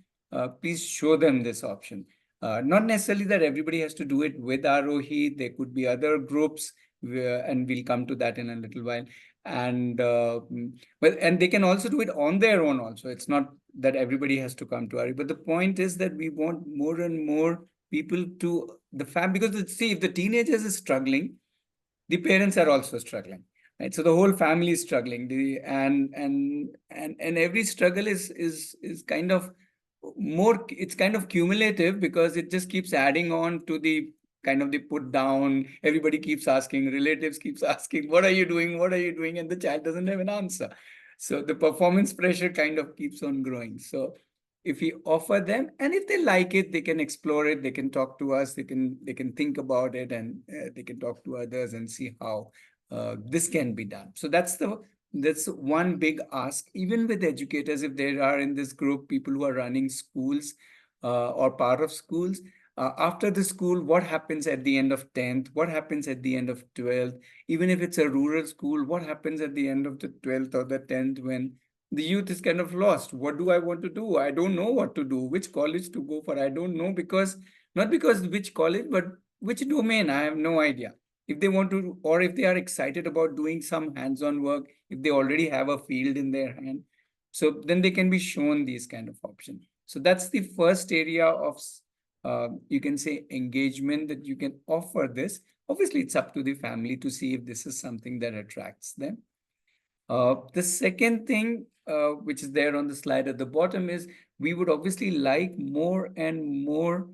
please show them this option. Not necessarily that everybody has to do it with Aarohi. There could be other groups, and we'll come to that in a little while. And and they can also do it on their own also. It's not that everybody has to come to Aarohi. But the point is that we want more and more people to because see, if the teenagers is struggling, the parents are also struggling. Right? So the whole family is struggling. And every struggle is kind of more, it's kind of cumulative because it just keeps adding on to the kind of the put down. Everybody keeps asking, relatives keeps asking, what are you doing? What are you doing? And the child doesn't have an answer. So the performance pressure kind of keeps on growing. So if we offer them, and if they like it, they can explore it, they can talk to us, they can think about it, and they can talk to others and see how this can be done. So that's one big ask. Even with educators, if there are in this group people who are running schools or part of schools, after the school, what happens at the end of 10th? What happens at the end of 12th? Even if it's a rural school, what happens at the end of the 12th or the 10th when the youth is kind of lost? What do I want to do? I don't know what to do. Which college to go for? I don't know, because not because which college, but which domain. I have no idea. If they want to, or if they are excited about doing some hands-on work, if they already have a field in their hand, so then they can be shown these kind of options. So that's the first area of you can say engagement that you can offer this. Obviously, it's up to the family to see if this is something that attracts them. The second thing, which is there on the slide at the bottom, is we would obviously like more and more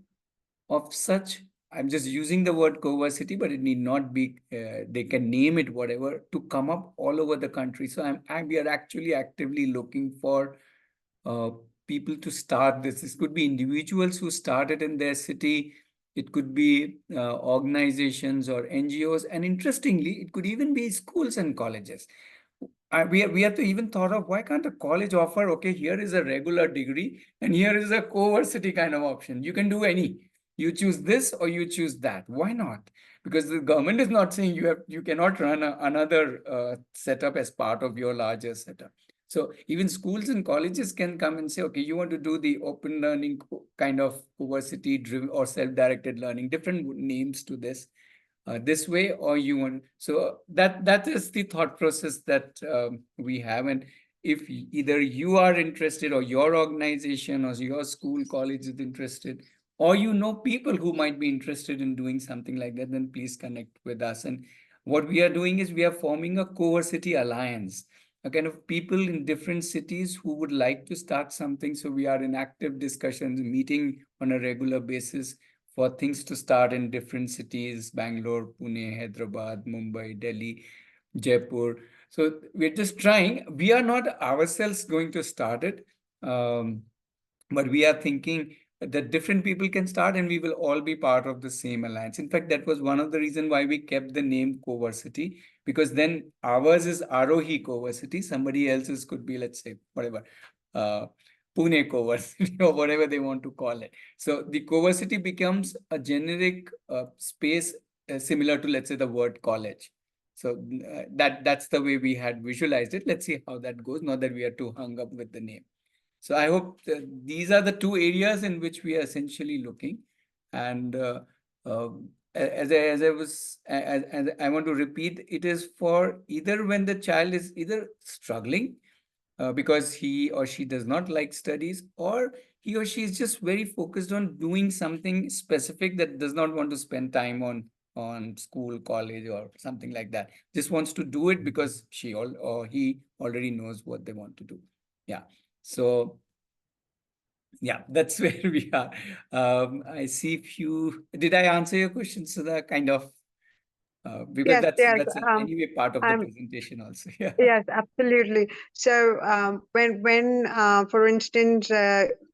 of such. I'm just using the word coversity, but it need not be, they can name it whatever, to come up all over the country. So we are actually actively looking for people to start this. This could be individuals who started in their city. It could be organizations or NGOs. And interestingly, it could even be schools and colleges. We have to even thought of, why can't a college offer, okay, here is a regular degree and here is a coversity kind of option. You can do any. You choose this or you choose that. Why not? Because the government is not saying you cannot run another setup as part of your larger setup. So even schools and colleges can come and say, okay, you want to do the open learning kind of coversity driven or self-directed learning, different names to this. This way, or you want. So that is the thought process that we have. And if either you are interested, or your organization or your school, college is interested, or you know people who might be interested in doing something like that, then please connect with us. And what we are doing is we are forming a coversity alliance, a kind of people in different cities who would like to start something. So we are in active discussions, meeting on a regular basis for things to start in different cities: Bangalore, Pune, Hyderabad, Mumbai, Delhi, Jaipur. So we're just trying. We are not ourselves going to start it, but we are thinking that different people can start and we will all be part of the same alliance. In fact, that was one of the reasons why we kept the name Coversity, because then ours is Aarohi Coversity. Somebody else's could be, let's say, whatever, Pune Coversity or whatever they want to call it. So the Coversity becomes a generic space similar to, let's say, the word college. So that's the way we had visualized it. Let's see how that goes. Not that we are too hung up with the name. So I hope these are the two areas in which we are essentially looking. And as I want to repeat, it is for either when the child is either struggling because he or she does not like studies, or he or she is just very focused on doing something specific that does not want to spend time on school, college, or something like that. Just wants to do it because she or he already knows what they want to do. Yeah. So yeah, that's where we are. I see few. Did I answer your question, Sudha? Kind of, because that's anyway part of the presentation also. Yeah. Yes, absolutely. So when for instance,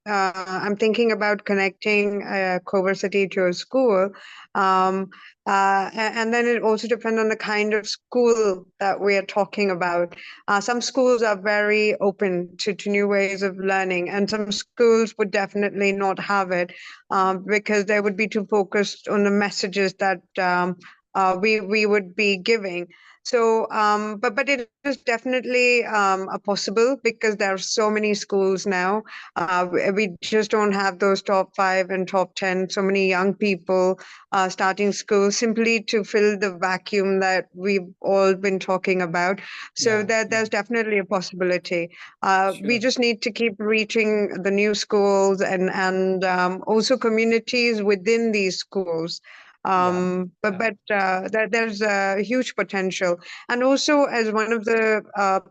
I'm thinking about connecting Coversity to a school, and then it also depends on the kind of school that we are talking about. Some schools are very open to new ways of learning, and some schools would definitely not have it because they would be too focused on the messages that we would be giving. So, but it is definitely possible because there are so many schools now. We just don't have those top 5 and top 10. So many young people starting schools simply to fill the vacuum that we've all been talking about. So there's definitely a possibility. We just need to keep reaching the new schools and also communities within these schools. There's a huge potential. And also, as one of the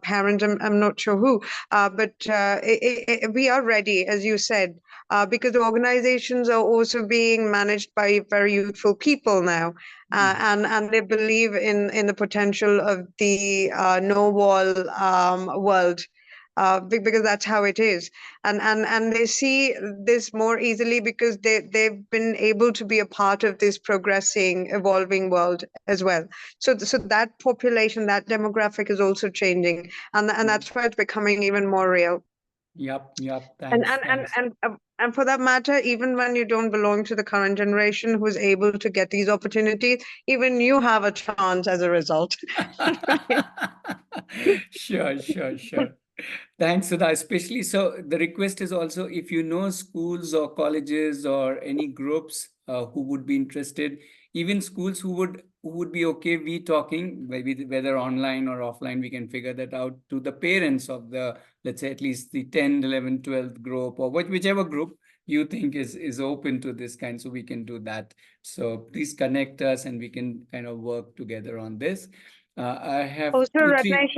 parents, I'm not sure who, we are ready, as you said, because the organizations are also being managed by very youthful people now, and they believe in the potential of the no wall world. Because that's how it is, and they see this more easily because they've been able to be a part of this progressing, evolving world as well. So that population, that demographic is also changing, and that's why it's becoming even more real. Yep. And Thanks. and for that matter, even when you don't belong to the current generation who's able to get these opportunities, even you have a chance as a result. Sure. Thanks, Sudha. Especially, so the request is also, if you know schools or colleges or any groups who would be interested, even schools who would be okay we talking, maybe whether online or offline, we can figure that out, to the parents of the, let's say, at least the 10th, 11th, 12th group, or whichever group you think is open to this kind, so we can do that. So please connect us and we can kind of work together on this. I have Also, 2, 3. Ratnesh,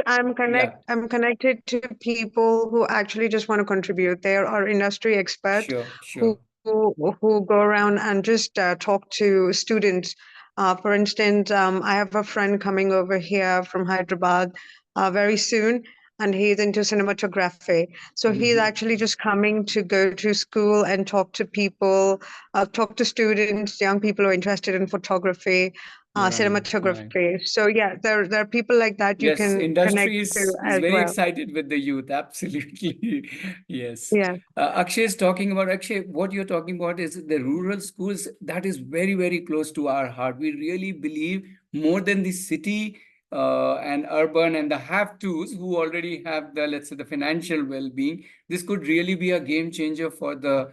I'm connected to people who actually just want to contribute. There are industry experts Sure. who go around and just talk to students. For instance, I have a friend coming over here from Hyderabad very soon, and he's into cinematography. So he's actually just coming to go to school and talk to people, talk to students, young people who are interested in photography, cinematography. So yeah, there are people like that you can industry connect to is as very well. excited with the youth. Absolutely. Yes. Yeah. Akshay is talking about, what you're talking about is the rural schools. That is very, very close to our heart. We really believe more than the city and urban and the have-tos who already have the, let's say, the financial well-being. This could really be a game changer for the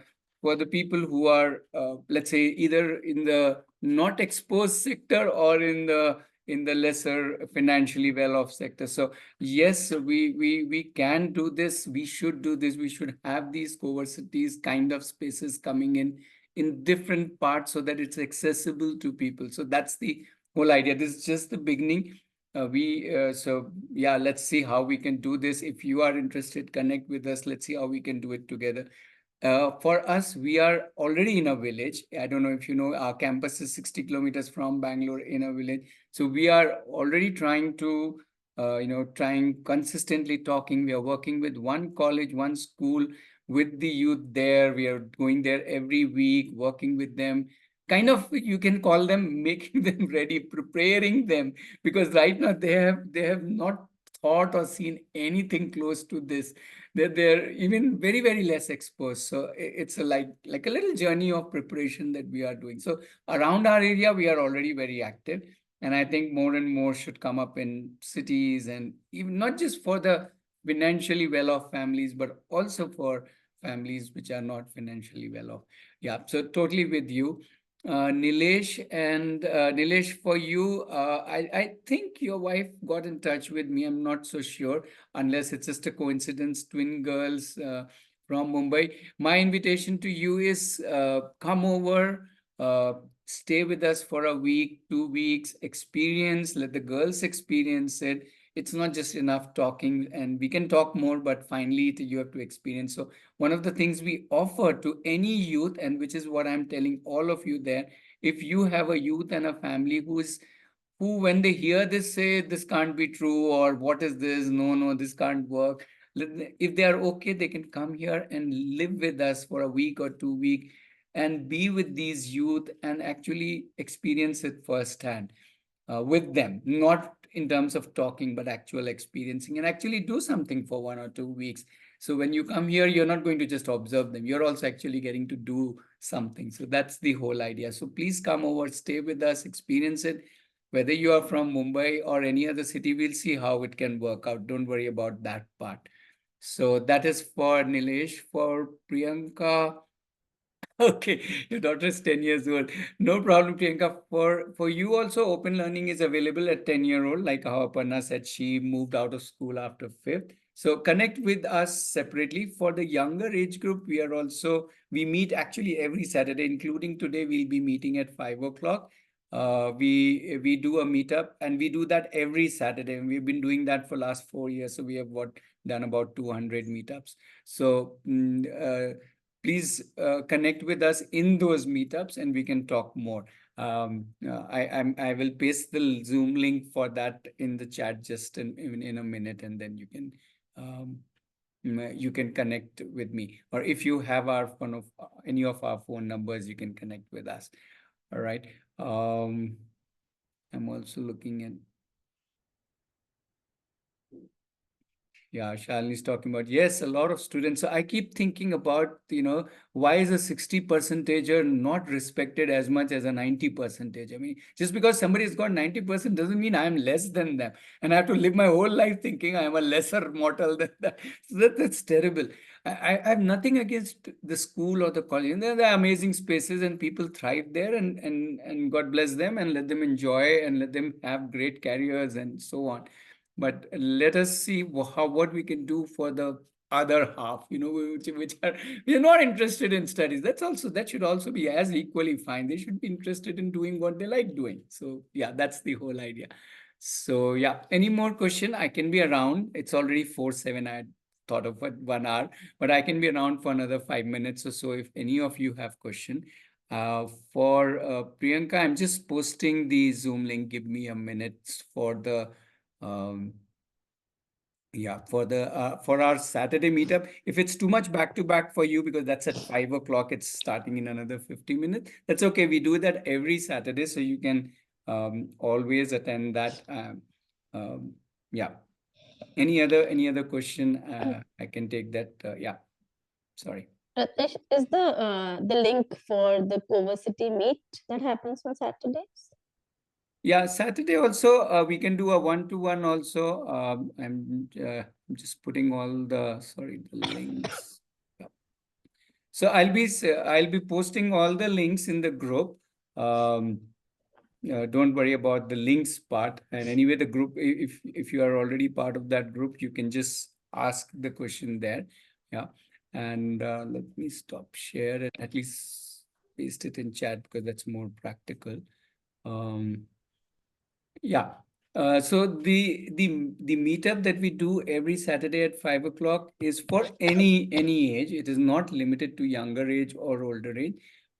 people who are, let's say, either in the not exposed sector or in the lesser financially well-off sector. So yes, we can do this. We should do this. We should have these coversities kind of spaces coming in different parts so that it's accessible to people. So that's the whole idea. This is just the beginning. So yeah, let's see how we can do this. If you are interested, connect with us. Let's see how we can do it together. For us, we are already in a village. I don't know if you know, our campus is 60 kilometers from Bangalore, in a village. So we are already trying to, trying consistently talking. We are working with one college, one school, with the youth there. We are going there every week, working with them. Kind of, you can call them making them ready, preparing them, because right now they have not thought or seen anything close to this. They're even very, very less exposed. So it's like a little journey of preparation that we are doing. So around our area, we are already very active. And I think more and more should come up in cities, and even not just for the financially well-off families, but also for families which are not financially well-off. Yeah, so totally with you. Nilesh, for you, I think your wife got in touch with me. I'm not so sure, unless it's just a coincidence. Twin girls from Mumbai. My invitation to you is come over, stay with us for a week, 2 weeks, experience, let the girls experience it. It's not just enough talking, and we can talk more, but finally you have to experience. So one of the things we offer to any youth, and which is what I'm telling all of you there, if you have a youth and a family who, when they hear this, say this can't be true, or what is this, no, this can't work, if they are okay, they can come here and live with us for a week or 2 weeks and be with these youth and actually experience it firsthand with them, not in terms of talking, but actual experiencing, and actually do something for 1 or 2 weeks. So when you come here, you're not going to just observe them. You're also actually getting to do something. So that's the whole idea. So please come over, stay with us, experience it. Whether you are from Mumbai or any other city, we'll see how it can work out. Don't worry about that part. So that is for Nilesh. For Priyanka, okay, your daughter is 10 years old. No problem, Priyanka. For you also, open learning is available at 10-year-old, like how Aparna said, she moved out of school after 5th. So connect with us separately. For the younger age group, we meet actually every Saturday, including today, we'll be meeting at 5 o'clock. we do a meetup, and we do that every Saturday. And we've been doing that for last 4 years. So we have done about 200 meetups. So please connect with us in those meetups, and we can talk more. I will paste the Zoom link for that in the chat just in a minute, and then you can connect with me, or if you have any of our phone numbers, you can connect with us. All right. I'm also looking at. Yeah, Shalini is talking about, yes, a lot of students. So I keep thinking about, why is a 60 percentager not respected as much as a 90 percentage? I mean, just because somebody has got 90% doesn't mean I'm less than them. And I have to live my whole life thinking I am a lesser mortal than that. So that's terrible. I have nothing against the school or the college. They're amazing spaces, and people thrive there, and God bless them, and let them enjoy, and let them have great careers and so on. But let us see what we can do for the other half, which are, we are not interested in studies. That should also be as equally fine. They should be interested in doing what they like doing. So yeah, that's the whole idea. So yeah, any more question? I can be around. It's already 4:07. I thought of it 1 hour, but I can be around for another 5 minutes or so if any of you have question. For Priyanka, I'm just posting the Zoom link. Give me a minute for the for our Saturday meetup. If it's too much back to back for you, because that's at 5 o'clock, it's starting in another 50 minutes. That's okay. We do that every Saturday, so you can always attend that. Yeah. Any other question? I can take that. Yeah. Sorry. Ritesh, is the link for the Coversity meet that happens on Saturdays? Yeah, Saturday also we can do a one-to-one also. I'm just putting all the links. Yeah. So I'll be posting all the links in the group. Don't worry about the links part. And anyway, the group, if you are already part of that group, you can just ask the question there. Yeah. And let me stop share it. At least paste it in chat, because that's more practical. Yeah. So the meetup that we do every Saturday at 5 o'clock is for any age. It is not limited to younger age or older age.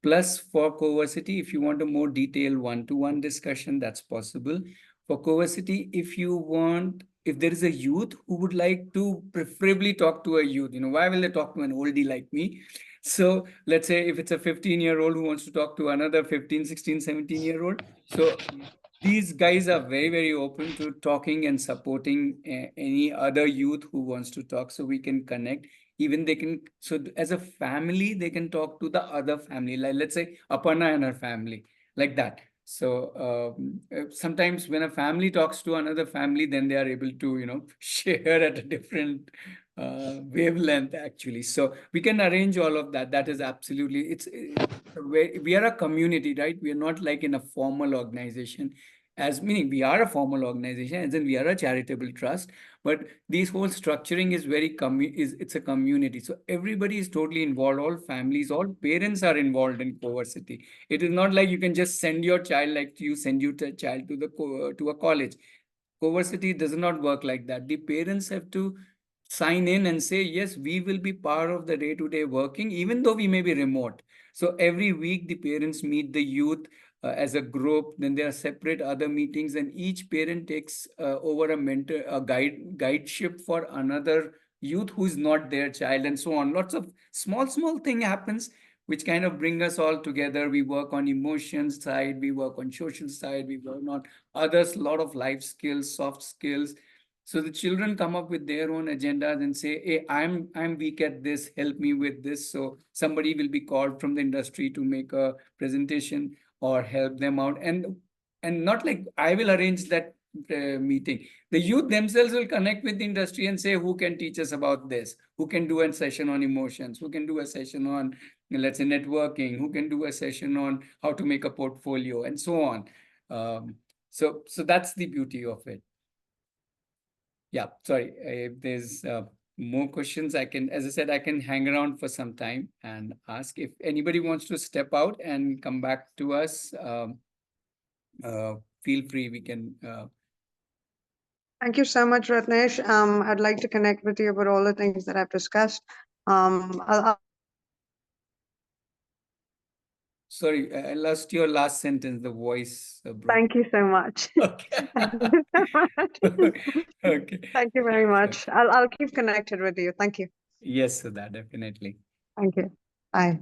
Plus, for Coversity, if you want a more detailed one-to-one discussion, that's possible. For Coversity, if there is a youth who would like to preferably talk to a youth, why will they talk to an oldie like me? So let's say if it's a 15-year-old who wants to talk to another 15, 16, 17-year-old. So these guys are very, very open to talking and supporting any other youth who wants to talk, so we can connect. Even they can, so as a family, they can talk to the other family, like let's say Aparna and her family, like that. So sometimes when a family talks to another family, then they are able to, share at a different wavelength, actually. So we can arrange all of that. That is absolutely, we are a community, right? We are not like in a formal organization, meaning we are a formal organization, as in we are a charitable trust, but this whole structuring is it's a community. So everybody is totally involved, all families, all parents are involved in Coversity. It is not like you can just send your child, like you send your child to a college. Coversity does not work like that. The parents have to sign in and say, yes, we will be part of the day-to-day working, even though we may be remote. So every week the parents meet the youth as a group. Then there are separate other meetings, and each parent takes over a guideship for another youth who is not their child, and so on. Lots of small thing happens which kind of bring us all together. We work on emotions side, we work on social side, we work on others, a lot of life skills, soft skills. So the children come up with their own agendas and say, hey, I'm weak at this, help me with this. So somebody will be called from the industry to make a presentation or help them out. And not like I will arrange that meeting. The youth themselves will connect with the industry and say, who can teach us about this? Who can do a session on emotions? Who can do a session on, let's say, networking? Who can do a session on how to make a portfolio, and so on. So that's the beauty of it. Yeah, sorry, if there's more questions, as I said, I can hang around for some time and ask. If anybody wants to step out and come back to us, feel free. We can. Thank you so much, Ratnesh. I'd like to connect with you about all the things that I've discussed. Sorry, I lost your last sentence. The voice broke. Thank you so much. Okay. Thank you so much. Okay. Thank you very much. I'll keep connected with you. Thank you. Yes, Sudha, definitely. Thank you. Bye.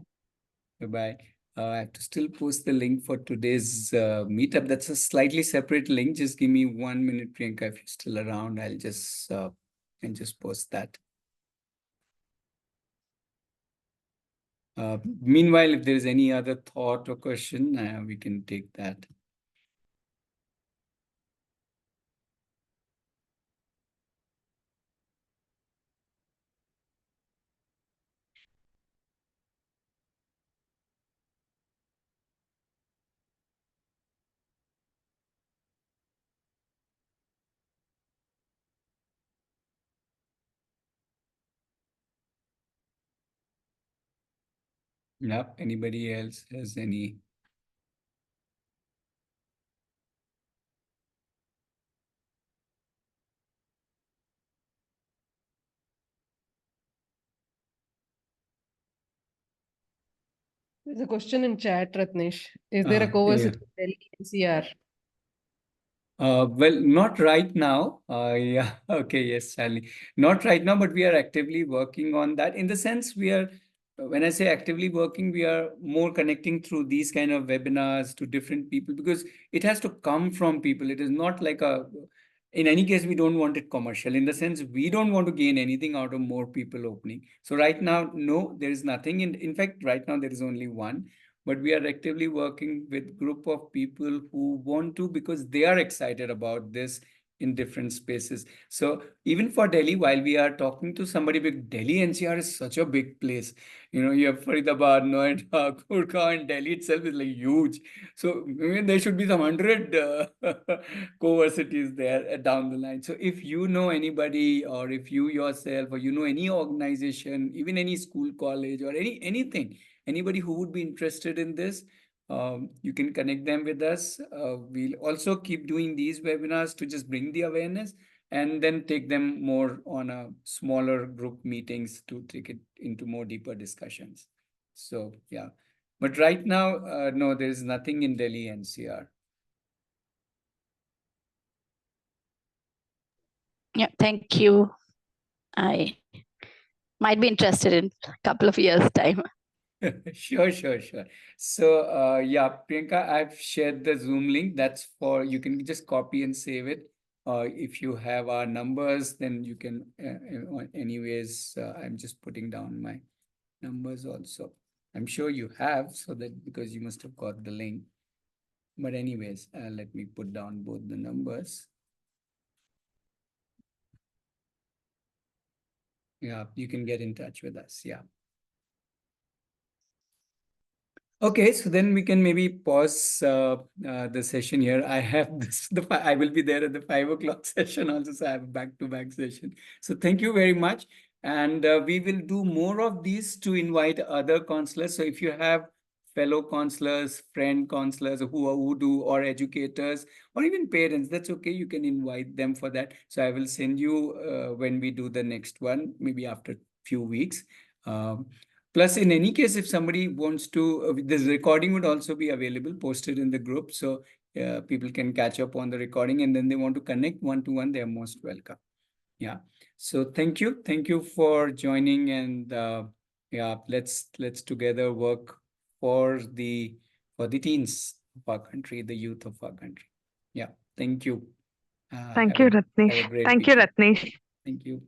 Bye. I have to still post the link for today's meetup. That's a slightly separate link. Just give me 1 minute, Priyanka. If you're still around, I'll just post that. Meanwhile, if there is any other thought or question, we can take that. No, anybody else has any? There's a question in chat, Ratnesh. Is there a cohort Delhi NCR? Well, not right now. Yeah, okay, yes, Sally. Not right now, but we are actively working on that. In the sense, we are, when I say actively working, we are more connecting through these kind of webinars to different people, because it has to come from people. It is not like in any case, we don't want it commercial. In the sense, we don't want to gain anything out of more people opening. So right now, no, there is nothing. In fact, right now, there is only one. But we are actively working with group of people who want to, because they are excited about this in different spaces. So even for Delhi, while we are talking to somebody, big Delhi NCR is such a big place. You know, you have Faridabad, Noida, Gurgaon, and Delhi itself is like huge. So I mean, there should be some 100 cohort cities there down the line. So if you know anybody, or if you yourself, or you know any organization, even any school, college, or anything, anybody who would be interested in this, you can connect them with us. We'll also keep doing these webinars to just bring the awareness, and then take them more on a smaller group meetings to take it into more deeper discussions. So yeah, but right now, no, there is nothing in Delhi NCR. Yeah, thank you. I might be interested in a couple of years' time. Sure. So yeah, Priyanka, I've shared the Zoom link. That's for, you can just copy and save it. If you have our numbers, then you can, anyways, I'm just putting down my numbers also. I'm sure you have, so that, because you must have got the link. But anyways, let me put down both the numbers. Yeah, you can get in touch with us. Yeah. Okay, so then we can maybe pause the session here. I have this, I will be there at the 5 o'clock session also, so I have a back-to-back session. So thank you very much. And we will do more of these to invite other counselors. So if you have fellow counselors, friend counselors who do, or educators, or even parents, that's okay. You can invite them for that. So I will send you when we do the next one, maybe after a few weeks. Plus, in any case, if somebody wants to, this recording would also be available, posted in the group. So people can catch up on the recording, and then they want to connect one-to-one, they are most welcome. Yeah. So thank you. Thank you for joining. And yeah, let's together work for the teens of our country, the youth of our country. Yeah. Thank you. Thank you, Ratnesh. Have a great Thank you, weekend. Ratnesh. Thank you.